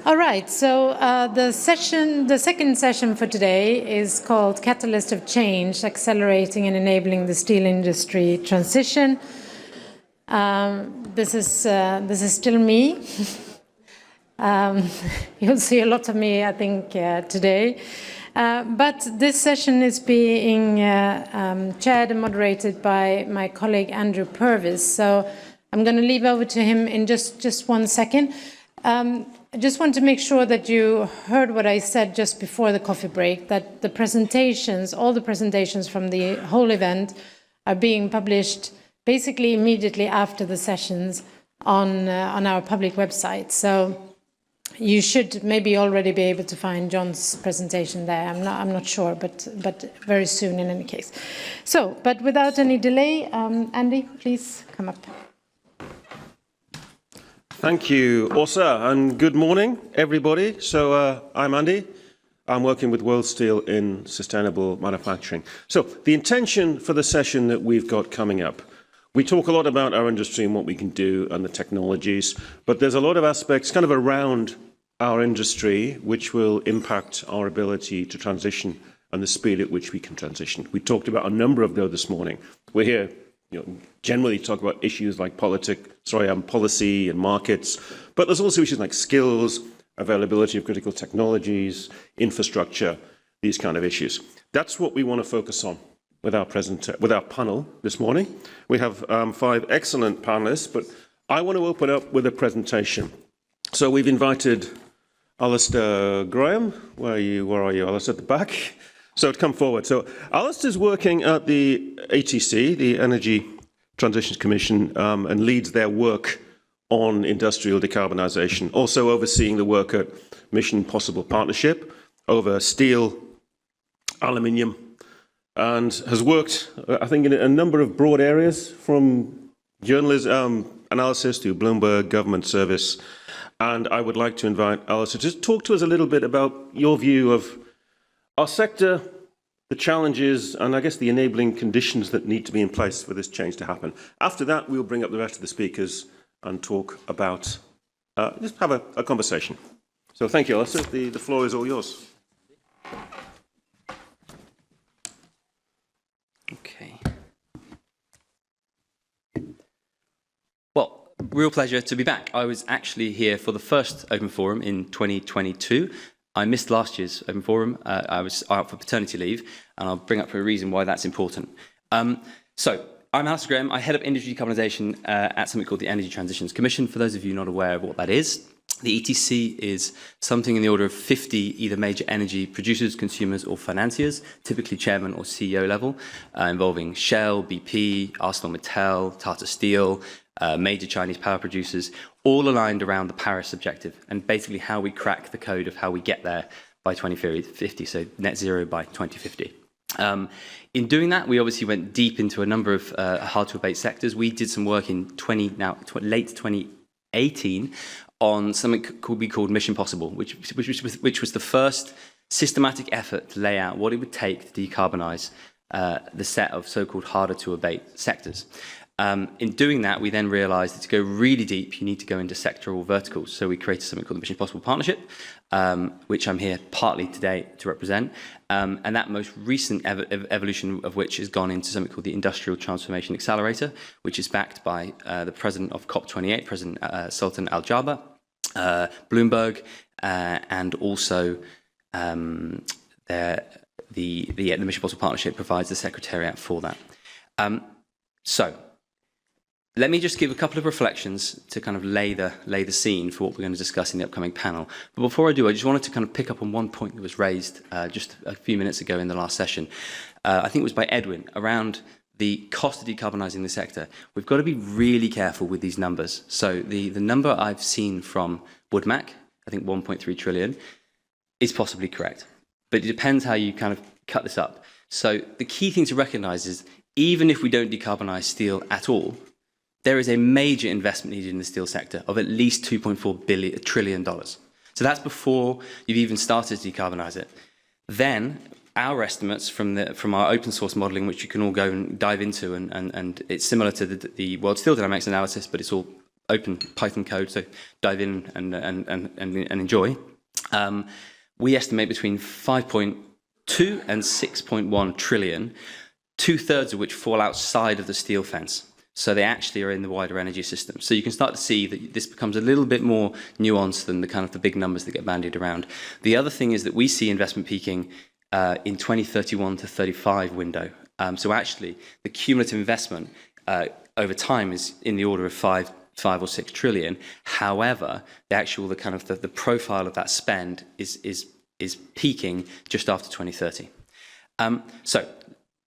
All right, so the second session for today is called Catalyst of Change, Accelerating and Enabling the Steel Industry Transition. This is still me. You'll see a lot of me, I think, today. But this session is being chaired and moderated by my colleague Andrew Purvis. So I'm going to leave over to him in just 1 second. I just want to make sure that you heard what I said just before the coffee break, that the presentations, all the presentations from the whole event are being published basically immediately after the sessions on our public website. So you should maybe already be able to find John's presentation there. I'm not sure, but very soon in any case. So, but without any delay, Andy, please come up. Thank you, Åsa, and good morning, everybody. So I'm Andy. I'm working with worldsteel in sustainable manufacturing. So the intention for the session that we've got coming up, we talk a lot about our industry and what we can do and the technologies, but there's a lot of aspects kind of around our industry which will impact our ability to transition and the speed at which we can transition. We talked about a number of those this morning. We're here generally talk about issues like policy and markets, but there's also issues like skills, availability of critical technologies, infrastructure, these kind of issues. That's what we want to focus on with our panel this morning. We have 5 excellent panelists, but I want to open up with a presentation. So we've invited Alisdair GRAHAM. Where are you, Alisdair, at the back? So to come forward. So Alisdair's working at the ETC, the Energy Transitions Commission, and leads their work on industrial decarbonisation, also overseeing the work at Mission Possible Partnership over steel, aluminium, and has worked, I think, in a number of broad areas, from journalism analysis to Bloomberg Government Service. And I would like to invite Alisdair to just talk to us a little bit about your view of our sector, the challenges, and I guess the enabling conditions that need to be in place for this change to happen. After that, we'll bring up the rest of the speakers and talk about, just have a conversation. So thank you, Alisdair. The floor is all yours. Okay. Well, real pleasure to be back. I was actually here for the first Open Forum in 2022. I missed last year's Open Forum. I was out for paternity leave, and I'll bring up a reason why that's important. So, I'm Alisdair GRAHAM. I head up Industry Decarbonisation at something called the Energy Transitions Commission. For those of you not aware of what that is, the ETC is something in the order of 50 either major energy producers, consumers, or financiers, typically chairman or CEO level, involving Shell, BP, ArcelorMittal, Tata Steel, major Chinese power producers, all aligned around the Paris objective and basically how we crack the code of how we get there by 2050, so net zero by 2050. In doing that, we obviously went deep into a number of hard-to-abate sectors. We did some work in late 2018 on something we called Mission Possible, which was the first systematic effort to lay out what it would take to decarbonise the set of so-called harder-to-abate sectors. In doing that, we then realised that to go really deep, you need to go into sectoral verticals. So we created something called the Mission Possible Partnership, which I'm here partly today to represent. And that most recent evolution of which has gone into something called the Industrial Transformation Accelerator, which is backed by the president of COP28, President Sultan Al Jaber, Bloomberg, and also the Mission Possible Partnership provides the secretariat for that. So let me just give a couple of reflections to kind of lay the scene for what we're going to discuss in the upcoming panel. But before I do, I just wanted to kind of pick up on one point that was raised just a few minutes ago in the last session. I think it was by Edwin, around the cost of decarbonising the sector. We've got to be really careful with these numbers. So the number I've seen from WoodMac, I think 1.3 trillion, is possibly correct. But it depends how you kind of cut this up. So the key thing to recognise is even if we don't decarbonise steel at all, there is a major investment needed in the steel sector of at least $2.4 trillion. So that's before you've even started to decarbonise it. Then our estimates from our open source modelling, which you can all go and dive into, and it's similar to the World Steel Dynamics analysis, but it's all open Python code, so dive in and enjoy. We estimate between 5.2 and 6.1 trillion, 2/3 of which fall outside of the steel fence. So they actually are in the wider energy system. So you can start to see that this becomes a little bit more nuanced than the kind of the big numbers that get bandied around. The other thing is that we see investment peaking in 2031 to 35 window. So actually, the cumulative investment over time is in the order of 5 or 6 trillion. However, the profile of that spend is peaking just after 2030. So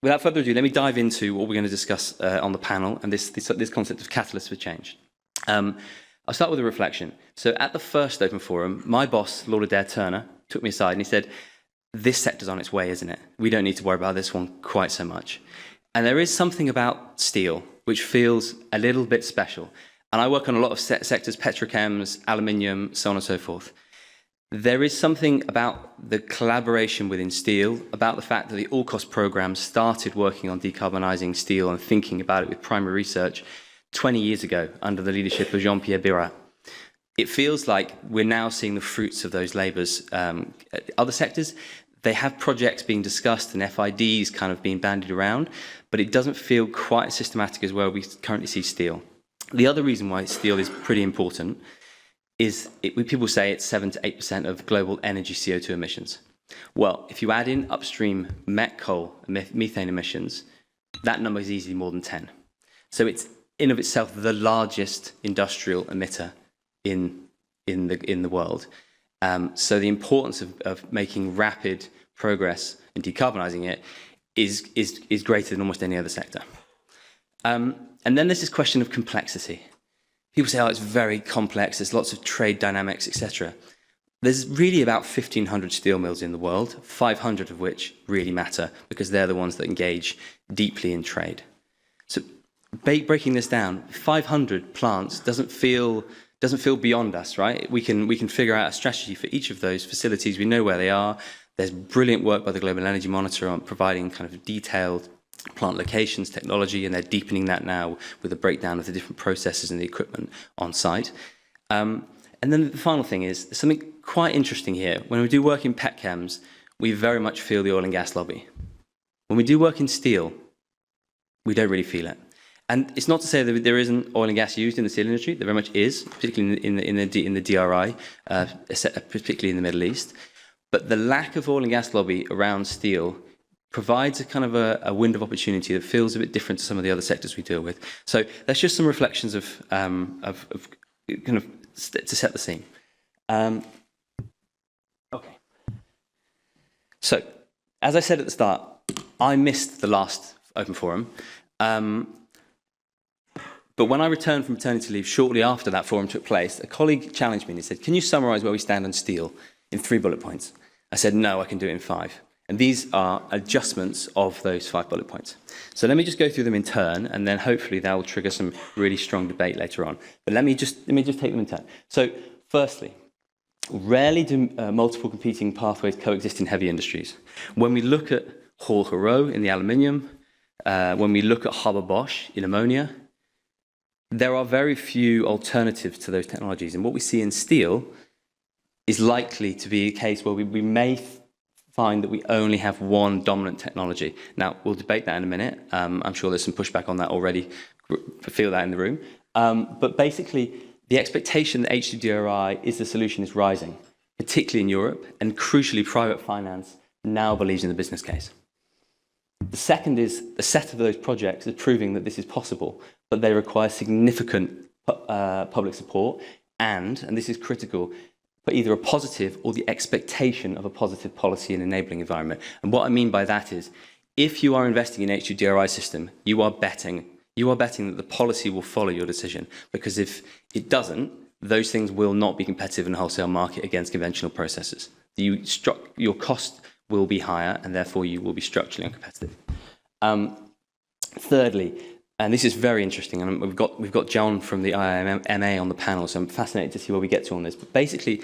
without further ado, let me dive into what we're going to discuss on the panel and this concept of catalyst for change. I'll start with a reflection. So at the first Open Forum, my boss, Alisdair Turner, took me aside and he said, this sector's on its way, isn't it? We don't need to worry about this one quite so much. And there is something about steel which feels a little bit special. And I work on a lot of sectors, petrochems, aluminium, so on and so forth. There is something about the collaboration within steel, about the fact that the all-cost programme started working on decarbonising steel and thinking about it with primary research 20 years ago under the leadership of Jean-Pierre Birat. It feels like we're now seeing the fruits of those labours. Other sectors, they have projects being discussed and FIDs kind of being bandied around, but it doesn't feel quite as systematic as where we currently see steel. The other reason why steel is pretty important is people say it's 7 to 8% of global energy CO2 emissions. Well, if you add in upstream met coal and methane emissions, that number is easily more than 10. So it's in of itself the largest industrial emitter in the world. So the importance of making rapid progress in decarbonising it is greater than almost any other sector. And then there's this question of complexity. People say, oh, it's very complex, there's lots of trade dynamics, etc. There's really about 1,500 steel mills in the world, 500 of which really matter because they're the ones that engage deeply in trade. So breaking this down, 500 plants doesn't feel beyond us, right? We can figure out a strategy for each of those facilities. We know where they are. There's brilliant work by the Global Energy Monitor on providing kind of detailed plant locations, technology, and they're deepening that now with a breakdown of the different processes and the equipment on site. And then the final thing is something quite interesting here. When we do work in petchems, we very much feel the oil and gas lobby. When we do work in steel, we don't really feel it. And it's not to say that there isn't oil and gas used in the steel industry. There very much is, particularly in the DRI, particularly in the Middle East. But the lack of oil and gas lobby around steel provides a kind of a window of opportunity that feels a bit different to some of the other sectors we deal with. So that's just some reflections of kind of to set the scene. Okay. So, as I said at the start, I missed the last Open Forum. But when I returned from maternity leave shortly after that forum took place, a colleague challenged me and he said, can you summarise where we stand on steel in 3 bullet points? I said, no, I can do it in 5. And these are adjustments of those 5 bullet points. So let me just go through them in turn, and then hopefully that will trigger some really strong debate later on. But let me just take them in turn. So firstly, rarely do multiple competing pathways coexist in heavy industries. When we look at Hall-Héroult in the aluminium, when we look at Haber-Bosch in ammonia, there are very few alternatives to those technologies. And what we see in steel is likely to be a case where we may find that we only have one dominant technology. Now, we'll debate that in a minute. I'm sure there's some pushback on that already. I feel that in the room. But basically, the expectation that H2DRI is the solution is rising, particularly in Europe, and crucially, private finance now believes in the business case. The second is a set of those projects is proving that this is possible, but they require significant public support and this is critical, but either a positive or the expectation of a positive policy and enabling environment. And what I mean by that is, if you are investing in H2DRI system, you are betting that the policy will follow your decision, because if it doesn't, those things will not be competitive in the wholesale market against conventional processes. Your cost will be higher, and therefore you will be structurally uncompetitive. Thirdly, and this is very interesting, and we've got John from the IIMA on the panel, so I'm fascinated to see where we get to on this. But basically,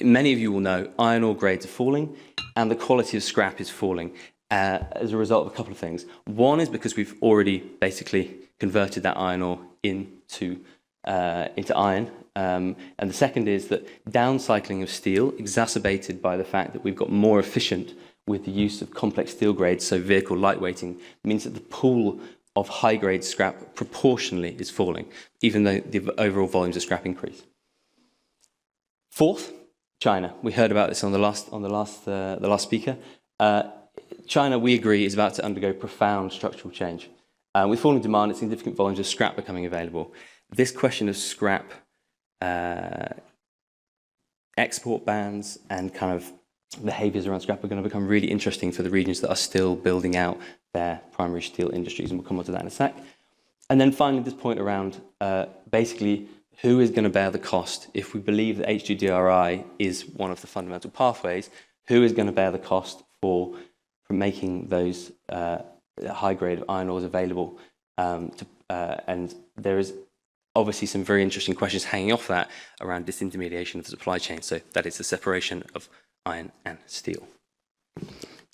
many of you will know iron ore grades are falling, and the quality of scrap is falling as a result of a couple of things. One is because we've already basically converted that iron ore into into iron. And the second is that downcycling of steel, exacerbated by the fact that we've got more efficient with the use of complex steel grades, so vehicle lightweighting, means that the pool of high-grade scrap proportionally is falling, even though the overall volumes of scrap increase. Fourth, China. We heard about this on the last speaker. China, we agree, is about to undergo profound structural change. With falling demand and significant volumes of scrap becoming available, this question of scrap export bans and kind of behaviours around scrap are going to become really interesting for the regions that are still building out their primary steel industries, and we'll come on to that in a sec. And then finally, this point around basically who is going to bear the cost if we believe that H2DRI is one of the fundamental pathways. Who is going to bear the cost for making those high-grade iron ores available? And there is obviously some very interesting questions hanging off that around disintermediation of the supply chain. So that is the separation of iron and steel.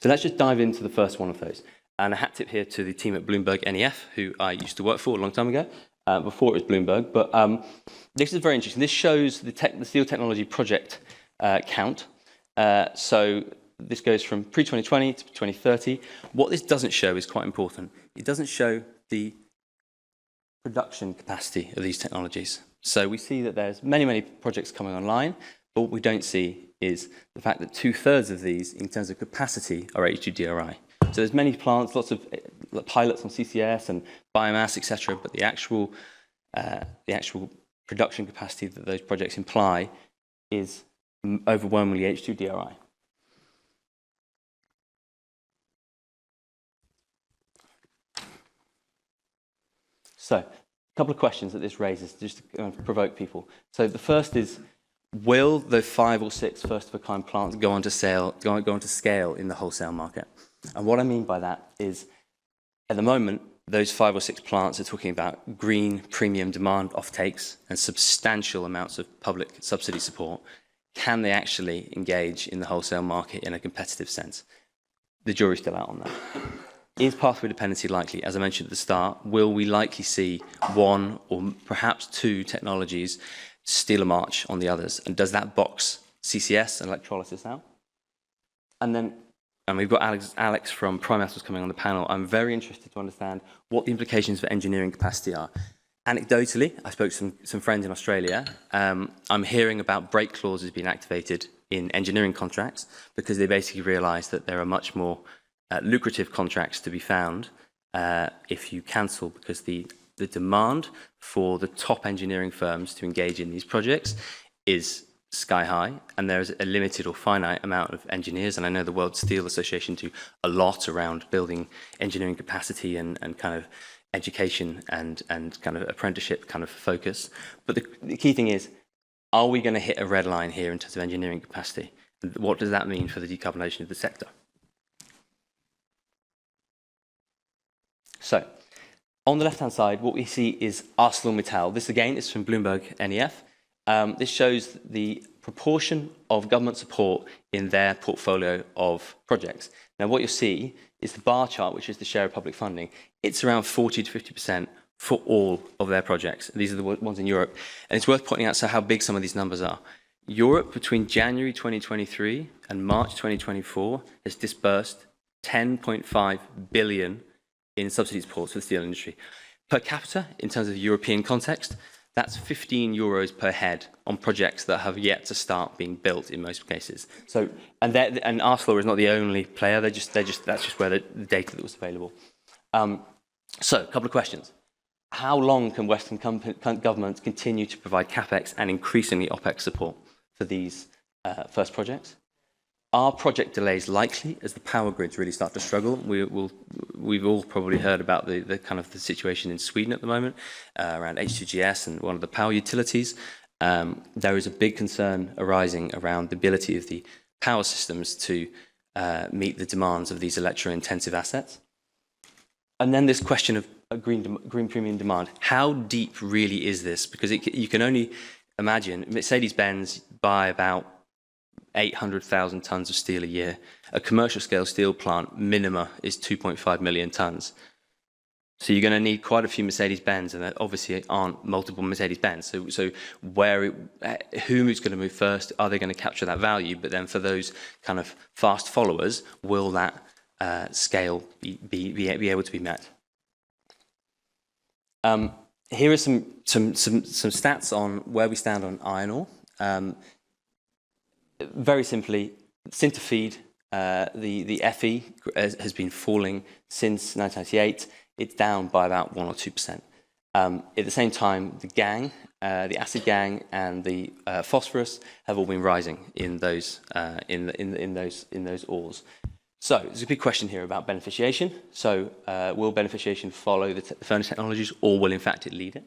So let's just dive into the first one of those. And a hat tip here to the team at Bloomberg NEF, who I used to work for a long time ago, before it was Bloomberg. But this is very interesting. This shows the steel technology project count. So this goes from pre-2020 to 2030. What this doesn't show is quite important. It doesn't show the production capacity of these technologies. So we see that there's many projects coming online, but what we don't see is the fact that 2/3 of these, in terms of capacity, are H2DRI. So there's many plants, lots of pilots on CCS and biomass, etc. But the actual production capacity that those projects imply is overwhelmingly H2DRI. So, a couple of questions that this raises, just to provoke people. So the first is, will the 5 or 6 first-of-a-kind plants go on to scale in the wholesale market? And what I mean by that is, at the moment, those 5 or 6 plants are talking about green premium demand offtakes and substantial amounts of public subsidy support. Can they actually engage in the wholesale market in a competitive sense? The jury's still out on that. Is pathway dependency likely? As I mentioned at the start, will we likely see 1 or perhaps 2 technologies steal a march on the others? And does that box CCS and electrolysis out? And we've got Alex from Primetals coming on the panel. I'm very interested to understand what the implications for engineering capacity are. Anecdotally, I spoke to some friends in Australia. I'm hearing about break clauses being activated in engineering contracts because they basically realise that there are much more lucrative contracts to be found if you cancel, because the demand for the top engineering firms to engage in these projects is sky high, and there is a limited or finite amount of engineers. And I know the World Steel Association do a lot around building engineering capacity and kind of education and kind of apprenticeship kind of focus. But the key thing is, are we going to hit a red line here in terms of engineering capacity? And what does that mean for the decarbonisation of the sector? So, on the left-hand side, what we see is ArcelorMittal. This, again, is from Bloomberg NEF. This shows the proportion of government support in their portfolio of projects. Now, what you'll see is the bar chart, which is the share of public funding. It's around 40 to 50% for all of their projects. These are the ones in Europe. And it's worth pointing out how big some of these numbers are. Europe, between January 2023 and March 2024, has disbursed 10.5 billion in subsidy support for the steel industry. Per capita, in terms of the European context, that's 15 euros per head on projects that have yet to start being built in most cases. So, and Arcelor is not the only player. That's just where the data that was available. So, a couple of questions. How long can Western governments continue to provide capex and increasingly opex support for these first projects? Are project delays likely as the power grids really start to struggle? We've all probably heard about the kind of the situation in Sweden at the moment around H2GS and one of the power utilities. There is a big concern arising around the ability of the power systems to meet the demands of these electro-intensive assets. And then this question of green premium demand. How deep really is this? Because you can only imagine, Mercedes-Benz buy about 800,000 tonnes of steel a year. A commercial scale steel plant minima is 2.5 million tonnes. So you're going to need quite a few Mercedes-Benz, and there obviously aren't multiple Mercedes-Benz. So who's going to move first? Are they going to capture that value? But then for those kind of fast followers, will that scale be able to be met? Here are some stats on where we stand on iron ore. Very simply, sinter feed, the FE has been falling since 1998. It's down by about 1 or 2%. At the same time, the gangue, the acid gangue, and the phosphorus have all been rising in those ores. So there's a big question here about beneficiation. So will beneficiation follow the furnace technologies, or will in fact it lead it?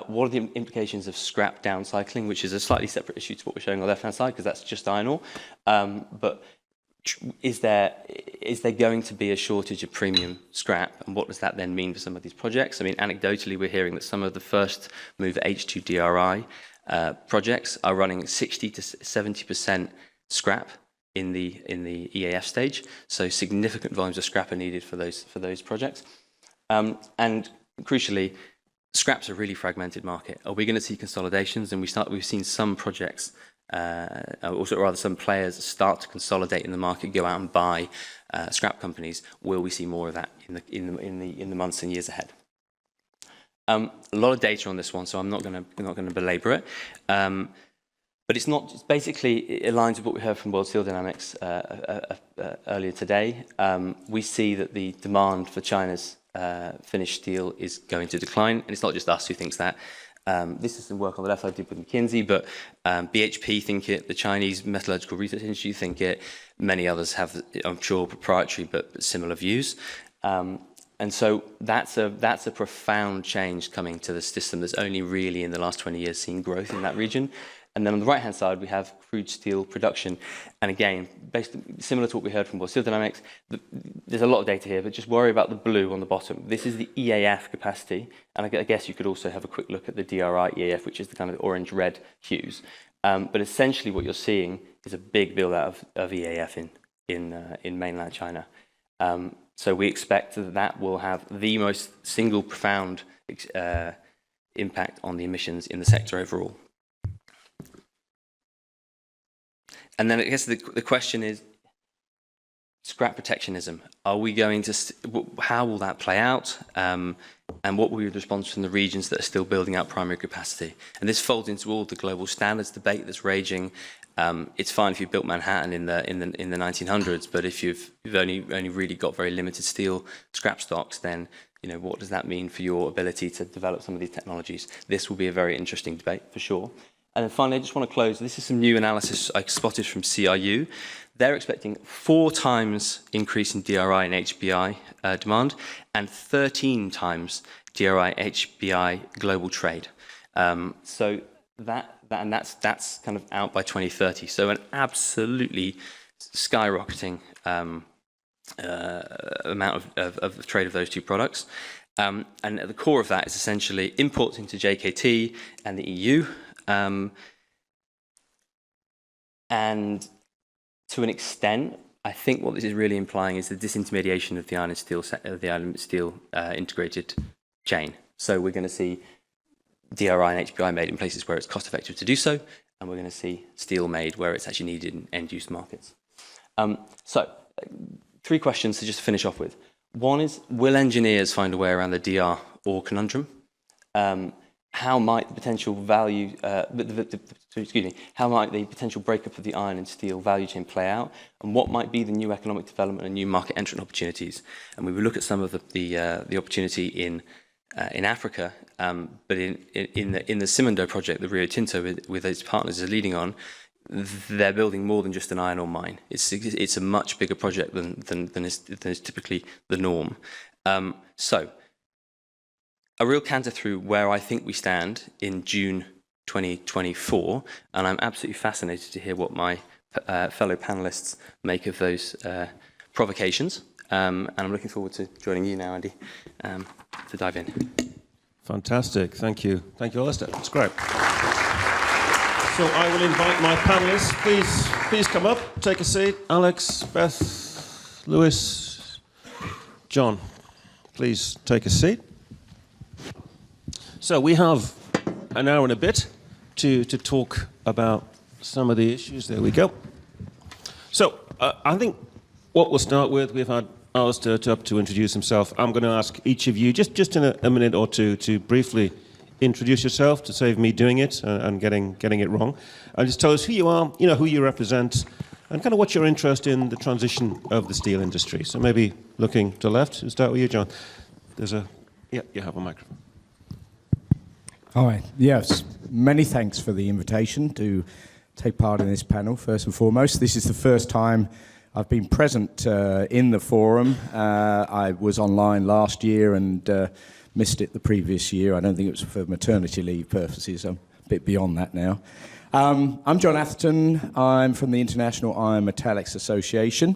What are the implications of scrap downcycling, which is a slightly separate issue to what we're showing on the left-hand side, because that's just iron ore. But is there going to be a shortage of premium scrap, and what does that then mean for some of these projects? I mean, anecdotally, we're hearing that some of the first move H2 DRI projects are running 60 to 70% scrap in the EAF stage. So significant volumes of scrap are needed for those projects. And crucially, scrap's a really fragmented market. Are we going to see consolidations? And we've seen some projects, or rather some players, start to consolidate in the market, go out and buy scrap companies. Will we see more of that in the months and years ahead? A lot of data on this one, so I'm not going to belabor it. But it's not. It's basically, it aligns with what we heard from World Steel Dynamics earlier today. We see that the demand for China's finished steel is going to decline, and it's not just us who thinks that. This is some work on the left I did with McKinsey, but BHP think it, the Chinese Metallurgical Research Institute think it, many others have, I'm sure, proprietary but similar views. And so that's a profound change coming to the system that's only really in the last 20 years seen growth in that region. And then on the right-hand side, we have crude steel production. And again, similar to what we heard from World Steel Dynamics, there's a lot of data here, but just worry about the blue on the bottom. This is the EAF capacity. And I guess you could also have a quick look at the DRI EAF, which is the kind of orange-red hues. But essentially what you're seeing is a big build-out of EAF in mainland China. So we expect that will have the most single profound impact on the emissions in the sector overall. And then I guess the question is scrap protectionism. Are we going to, how will that play out? And what will be the response from the regions that are still building out primary capacity? And this folds into all the global standards debate that's raging. It's fine if you built Manhattan in the 1900s, but if you've only really got very limited steel scrap stocks, then what does that mean for your ability to develop some of these technologies? This will be a very interesting debate for sure. And then finally, I just want to close. This is some new analysis I spotted from CRU. They're expecting 4 times increase in DRI and HBI demand, and 13 times DRI HBI global trade. So that's kind of out by 2030. So an absolutely skyrocketing amount of trade of those two products. And at the core of that is essentially imports into JKT and the EU. And to an extent, I think what this is really implying is the disintermediation of the iron and steel integrated chain. So we're going to see DRI and HBI made in places where it's cost effective to do so, and we're going to see steel made where it's actually needed in end-use markets. So 3 questions to just finish off with. One is, will engineers find a way around the DR ore conundrum? How might the potential value, how might the potential breakup of the iron and steel value chain play out, and what might be the new economic development and new market entrant opportunities? And we will look at some of the opportunity in Africa, but in the Simandou project, the Rio Tinto with its partners is leading on. They're building more than just an iron ore mine. It's a much bigger project than is typically the norm. So, a real canter through where I think we stand in June 2024, and I'm absolutely fascinated to hear what my fellow panelists make of those provocations. And I'm looking forward to joining you now, Andy, to dive in. Fantastic. Thank you. Thank you, Alisdair. That's great. So I will invite my panelists. Please come up, take a seat. Alex, Beth, Lewis, John. please take a seat. So we have an hour and a bit to talk about some of the issues. There we go. So I think what we'll start with, we've had Alisdair up to introduce himself. I'm going to ask each of you, just in a minute or two, to briefly introduce yourself to save me doing it and getting it wrong. And just tell us who you are, who you represent, and kind of what's your interest in the transition of the steel industry. So maybe looking to the left, we'll start with you, John. Yeah, you have a microphone. Hi, yes, many thanks for the invitation to take part in this panel, first and foremost. This is the first time I've been present in the forum. I was online last year and missed it the previous year. I don't think it was for maternity leave purposes. I'm a bit beyond that now. I'm John Atherton. I'm from the International Iron Metallics Association.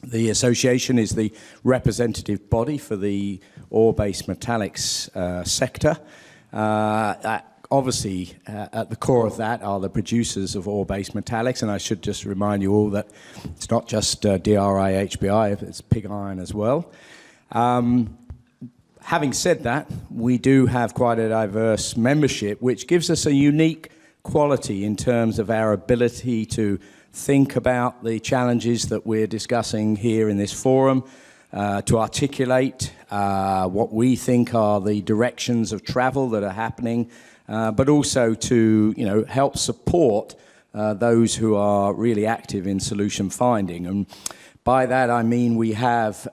The association is the representative body for the ore-based metallics sector. Obviously, at the core of that are the producers of ore-based metallics, and I should just remind you all that it's not just DRI, HBI, it's pig iron as well. Having said that, we do have quite a diverse membership, which gives us a unique quality in terms of our ability to think about the challenges that we're discussing here in this forum, to articulate what we think are the directions of travel that are happening, but also to help support those who are really active in solution finding. And by that I mean we have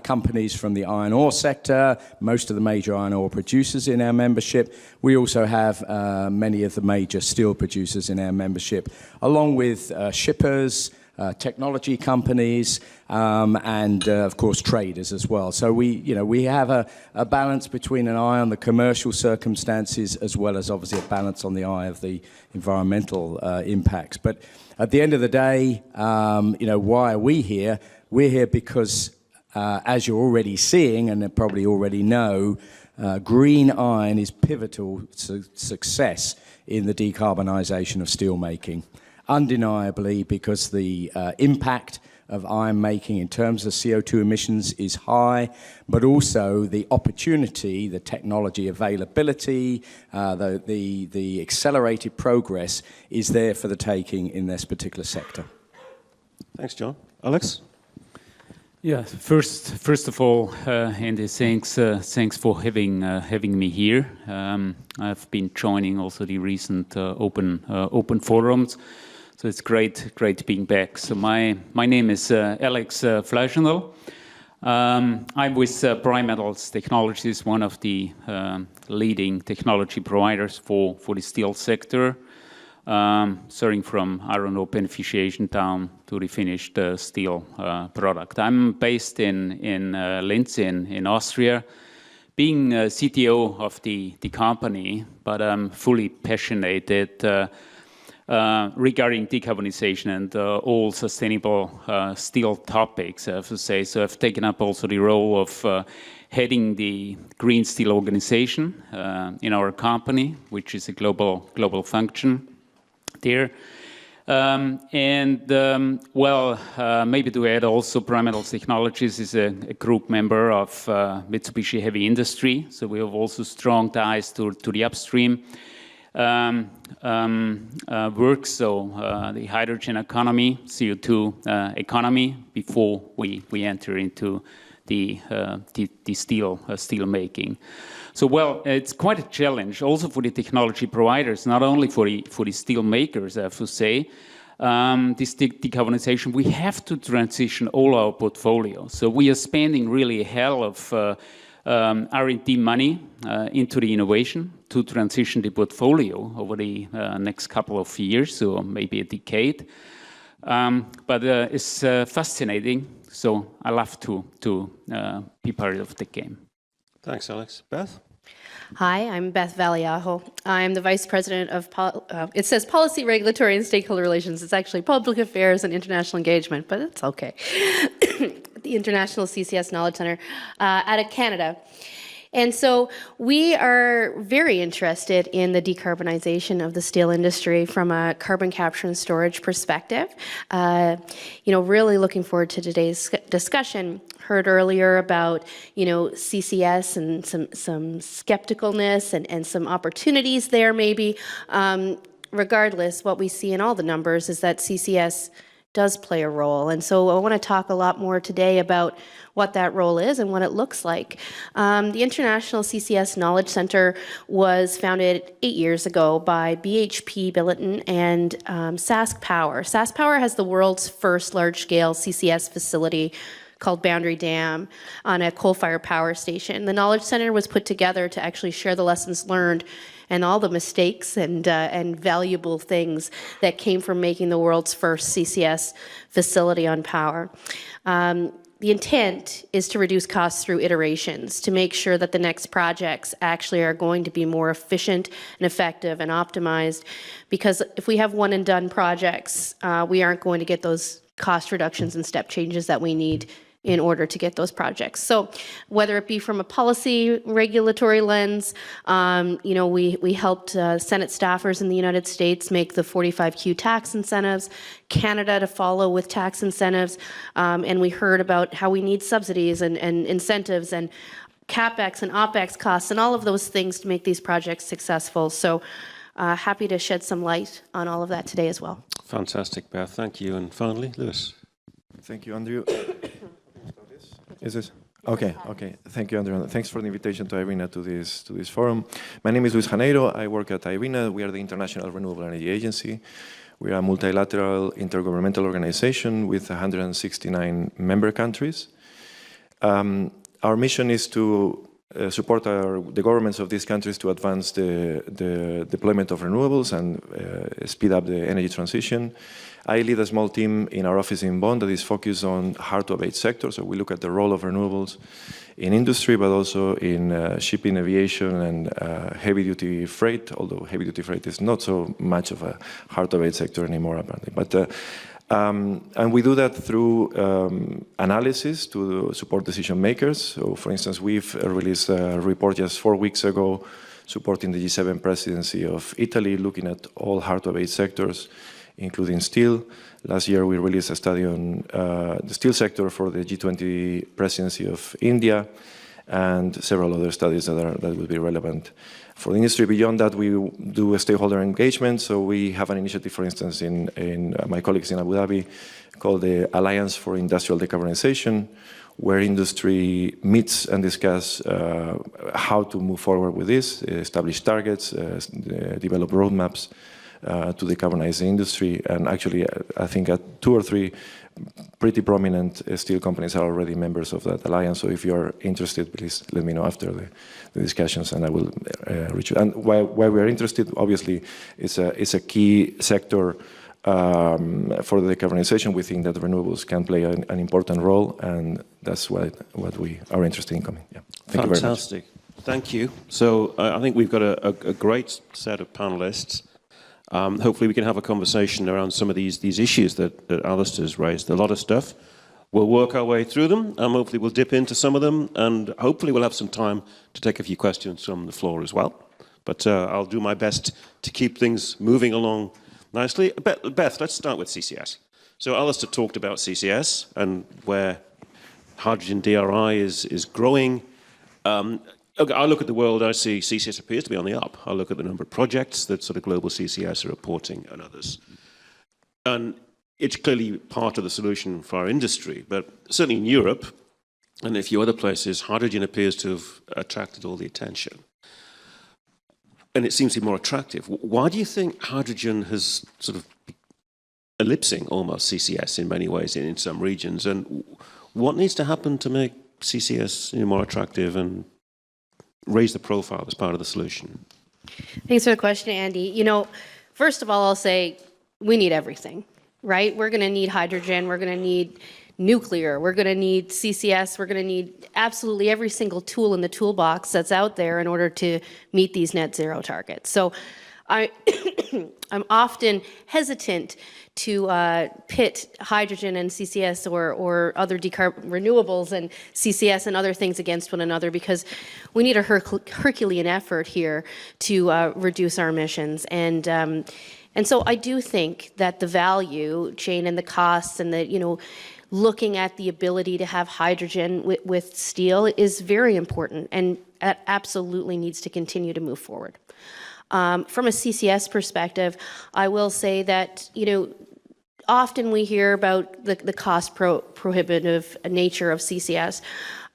companies from the iron ore sector, most of the major iron ore producers in our membership. We also have many of the major steel producers in our membership, along with shippers, technology companies, and of course traders as well. So we have a balance between an eye on the commercial circumstances as well as obviously a balance on the eye of the environmental impacts. But at the end of the day, why are we here? We're here because, as you're already seeing and probably already know, green iron is pivotal to success in the decarbonisation of steel making. Undeniably, because the impact of iron making in terms of CO2 emissions is high, but also the opportunity, the technology availability, the accelerated progress is there for the taking in this particular sector. Thanks, John. Alex? Yeah, first of all, Andy, thanks for having me here. I've been joining also the recent open forums. So it's great being back. So my name is Alex Fleischendl. I'm with Prime Metals Technologies, one of the leading technology providers for the steel sector, starting from iron ore beneficiation down to the finished steel product. I'm based in Linz in Austria, being CTO of the company, but I'm fully passionate regarding decarbonization and all sustainable steel topics, I have to say. So I've taken up also the role of heading the Green Steel organization in our company, which is a global function there. Maybe to add also, Prime Metals Technologies is a group member of Mitsubishi Heavy Industry, so we have also strong ties to the upstream work, so the hydrogen economy, CO2 economy, before we enter into the steel making. So it's quite a challenge also for the technology providers, not only for the steel makers, I have to say. This decarbonization, we have to transition all our portfolio. So we are spending really a hell of R&D money into the innovation to transition the portfolio over the next couple of years, or maybe a decade. But it's fascinating, so I love to be part of the game. Thanks, Alex. Beth? Hi, I'm Beth Vallejo. I'm the Vice President of, it says Policy, Regulatory and Stakeholder Relations. It's actually Public Affairs and International Engagement, but it's okay. The International CCS Knowledge Center out of Canada. And so we are very interested in the decarbonization of the steel industry from a carbon capture and storage perspective. Really looking forward to today's discussion. Heard earlier about, CCS and some skepticalness and some opportunities there maybe. Regardless, what we see in all the numbers is that CCS does play a role. And so I want to talk a lot more today about what that role is and what it looks like. The International CCS Knowledge Center was founded 8 years ago by BHP Billiton and Sask Power. Sask Power has the world's first large-scale CCS facility called Boundary Dam on a coal-fired power station. The Knowledge Center was put together to actually share the lessons learned and all the mistakes and valuable things that came from making the world's first CCS facility on power. The intent is to reduce costs through iterations, to make sure that the next projects actually are going to be more efficient and effective and optimized, because if we have one and done projects, we aren't going to get those cost reductions and step changes that we need in order to get those projects. So whether it be from a policy regulatory lens, we helped Senate staffers in the United States make the 45Q tax incentives, Canada to follow with tax incentives, and we heard about how we need subsidies and incentives and CapEx and OpEx costs and all of those things to make these projects successful. So happy to shed some light on all of that today as well. Fantastic, Beth. Thank you. And finally, Lewis. Thank you, Andrew. Is this? Okay. Thank you, Andrew. Thanks for the invitation to IRENA to this forum. My name is Luis Janeiro. I work at IRENA. We are the International Renewable Energy Agency. We are a multilateral intergovernmental organization with 169 member countries. Our mission is to support the governments of these countries to advance the deployment of renewables and speed up the energy transition. I lead a small team in our office in Bonn that is focused on hard-to-abate sectors. So we look at the role of renewables in industry, but also in shipping, aviation, and heavy-duty freight, although heavy-duty freight is not so much of a hard-to-abate sector anymore, apparently. But and we do that through analysis to support decision makers. So, for instance, we've released a report just 4 weeks ago supporting the G7 presidency of Italy, looking at all hard-to-abate sectors, including steel. Last year, we released a study on the steel sector for the G20 presidency of India, and several other studies that will be relevant for the industry. Beyond that, we do a stakeholder engagement. So we have an initiative, for instance, in my colleagues in Abu Dhabi called the Alliance for Industrial Decarbonisation, where industry meets and discuss how to move forward with this, establish targets, develop roadmaps to decarbonize the industry. And actually, I think 2 or 3 pretty prominent steel companies are already members of that alliance. So if you're interested, please let me know after the discussions and I will reach you. And why we are interested, obviously, it's a key sector for the decarbonization. We think that renewables can play an important role, and that's what we are interested in coming. Yeah. Thank you very much. Fantastic. Thank you. So I think we've got a great set of panelists. Hopefully we can have a conversation around some of these issues that Alisdair's raised. A lot of stuff. We'll work our way through them, and hopefully we'll dip into some of them, and hopefully we'll have some time to take a few questions from the floor as well. But I'll do my best to keep things moving along nicely. Beth, let's start with CCS. So Alisdair talked about CCS and where hydrogen DRI is growing. I look at the world, I see CCS appears to be on the up. I look at the number of projects that sort of global CCS are reporting and others. And it's clearly part of the solution for our industry, but certainly in Europe and a few other places, hydrogen appears to have attracted all the attention. And it seems to be more attractive. Why do you think hydrogen has sort of ellipsing almost CCS in many ways in some regions? And what needs to happen to make CCS more attractive and raise the profile as part of the solution? Thanks for the question, Andy. First of all, I'll say we need everything, right? We're going to need hydrogen. We're going to need nuclear. We're going to need CCS. We're going to need absolutely every single tool in the toolbox that's out there in order to meet these net zero targets. So I'm often hesitant to pit hydrogen and CCS or other renewables and CCS and other things against one another, because we need a Herculean effort here to reduce our emissions. And so I do think that the value chain and the costs and the, looking at the ability to have hydrogen with steel is very important, and that absolutely needs to continue to move forward. From a CCS perspective, I will say that, often we hear about the cost prohibitive nature of CCS.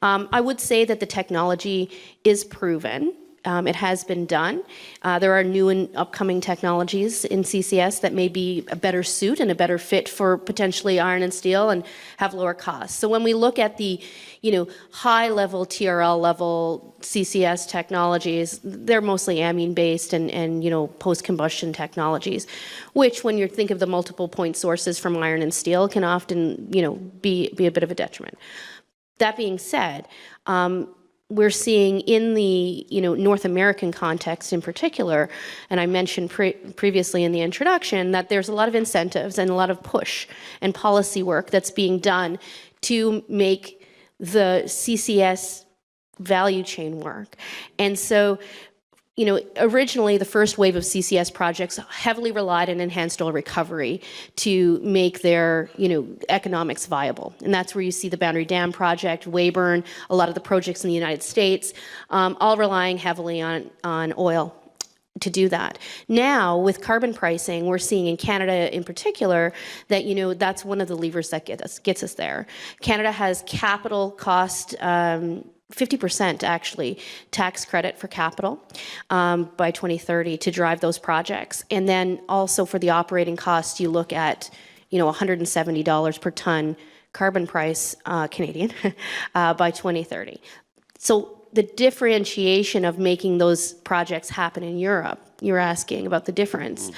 I would say that the technology is proven. It has been done. There are new and upcoming technologies in CCS that may be a better suit and a better fit for potentially iron and steel and have lower costs. So when we look at the, high-level TRL level CCS technologies, they're mostly amine-based and post-combustion technologies, which, when you think of the multiple point sources from iron and steel, can often, be a bit of a detriment. That being said, we're seeing in the North American context in particular, and I mentioned previously in the introduction, that there's a lot of incentives and a lot of push and policy work that's being done to make the CCS value chain work. And so, originally the first wave of CCS projects heavily relied on enhanced oil recovery to make their, economics viable. And that's where you see the Boundary Dam project, Weyburn, a lot of the projects in the United States, all relying heavily on oil to do that. Now, with carbon pricing, we're seeing in Canada in particular that, that's one of the levers that gets us there. Canada has capital cost 50% actually tax credit for capital by 2030 to drive those projects. And then also for the operating costs, you look at, $170 per ton carbon price Canadian by 2030. So the differentiation of making those projects happen in Europe, you're asking about the difference,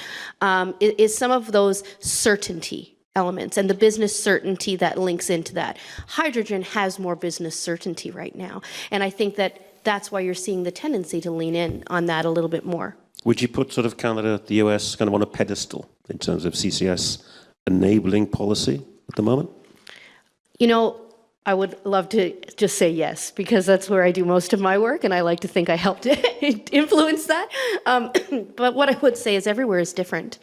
is some of those certainty elements and the business certainty that links into that. Hydrogen has more business certainty right now. And I think that that's why you're seeing the tendency to lean in on that a little bit more. Would you put sort of Canada, the US, kind of on a pedestal in terms of CCS enabling policy at the moment? I would love to just say yes, because that's where I do most of my work, and I like to think I helped influence that. But what I would say is everywhere is different.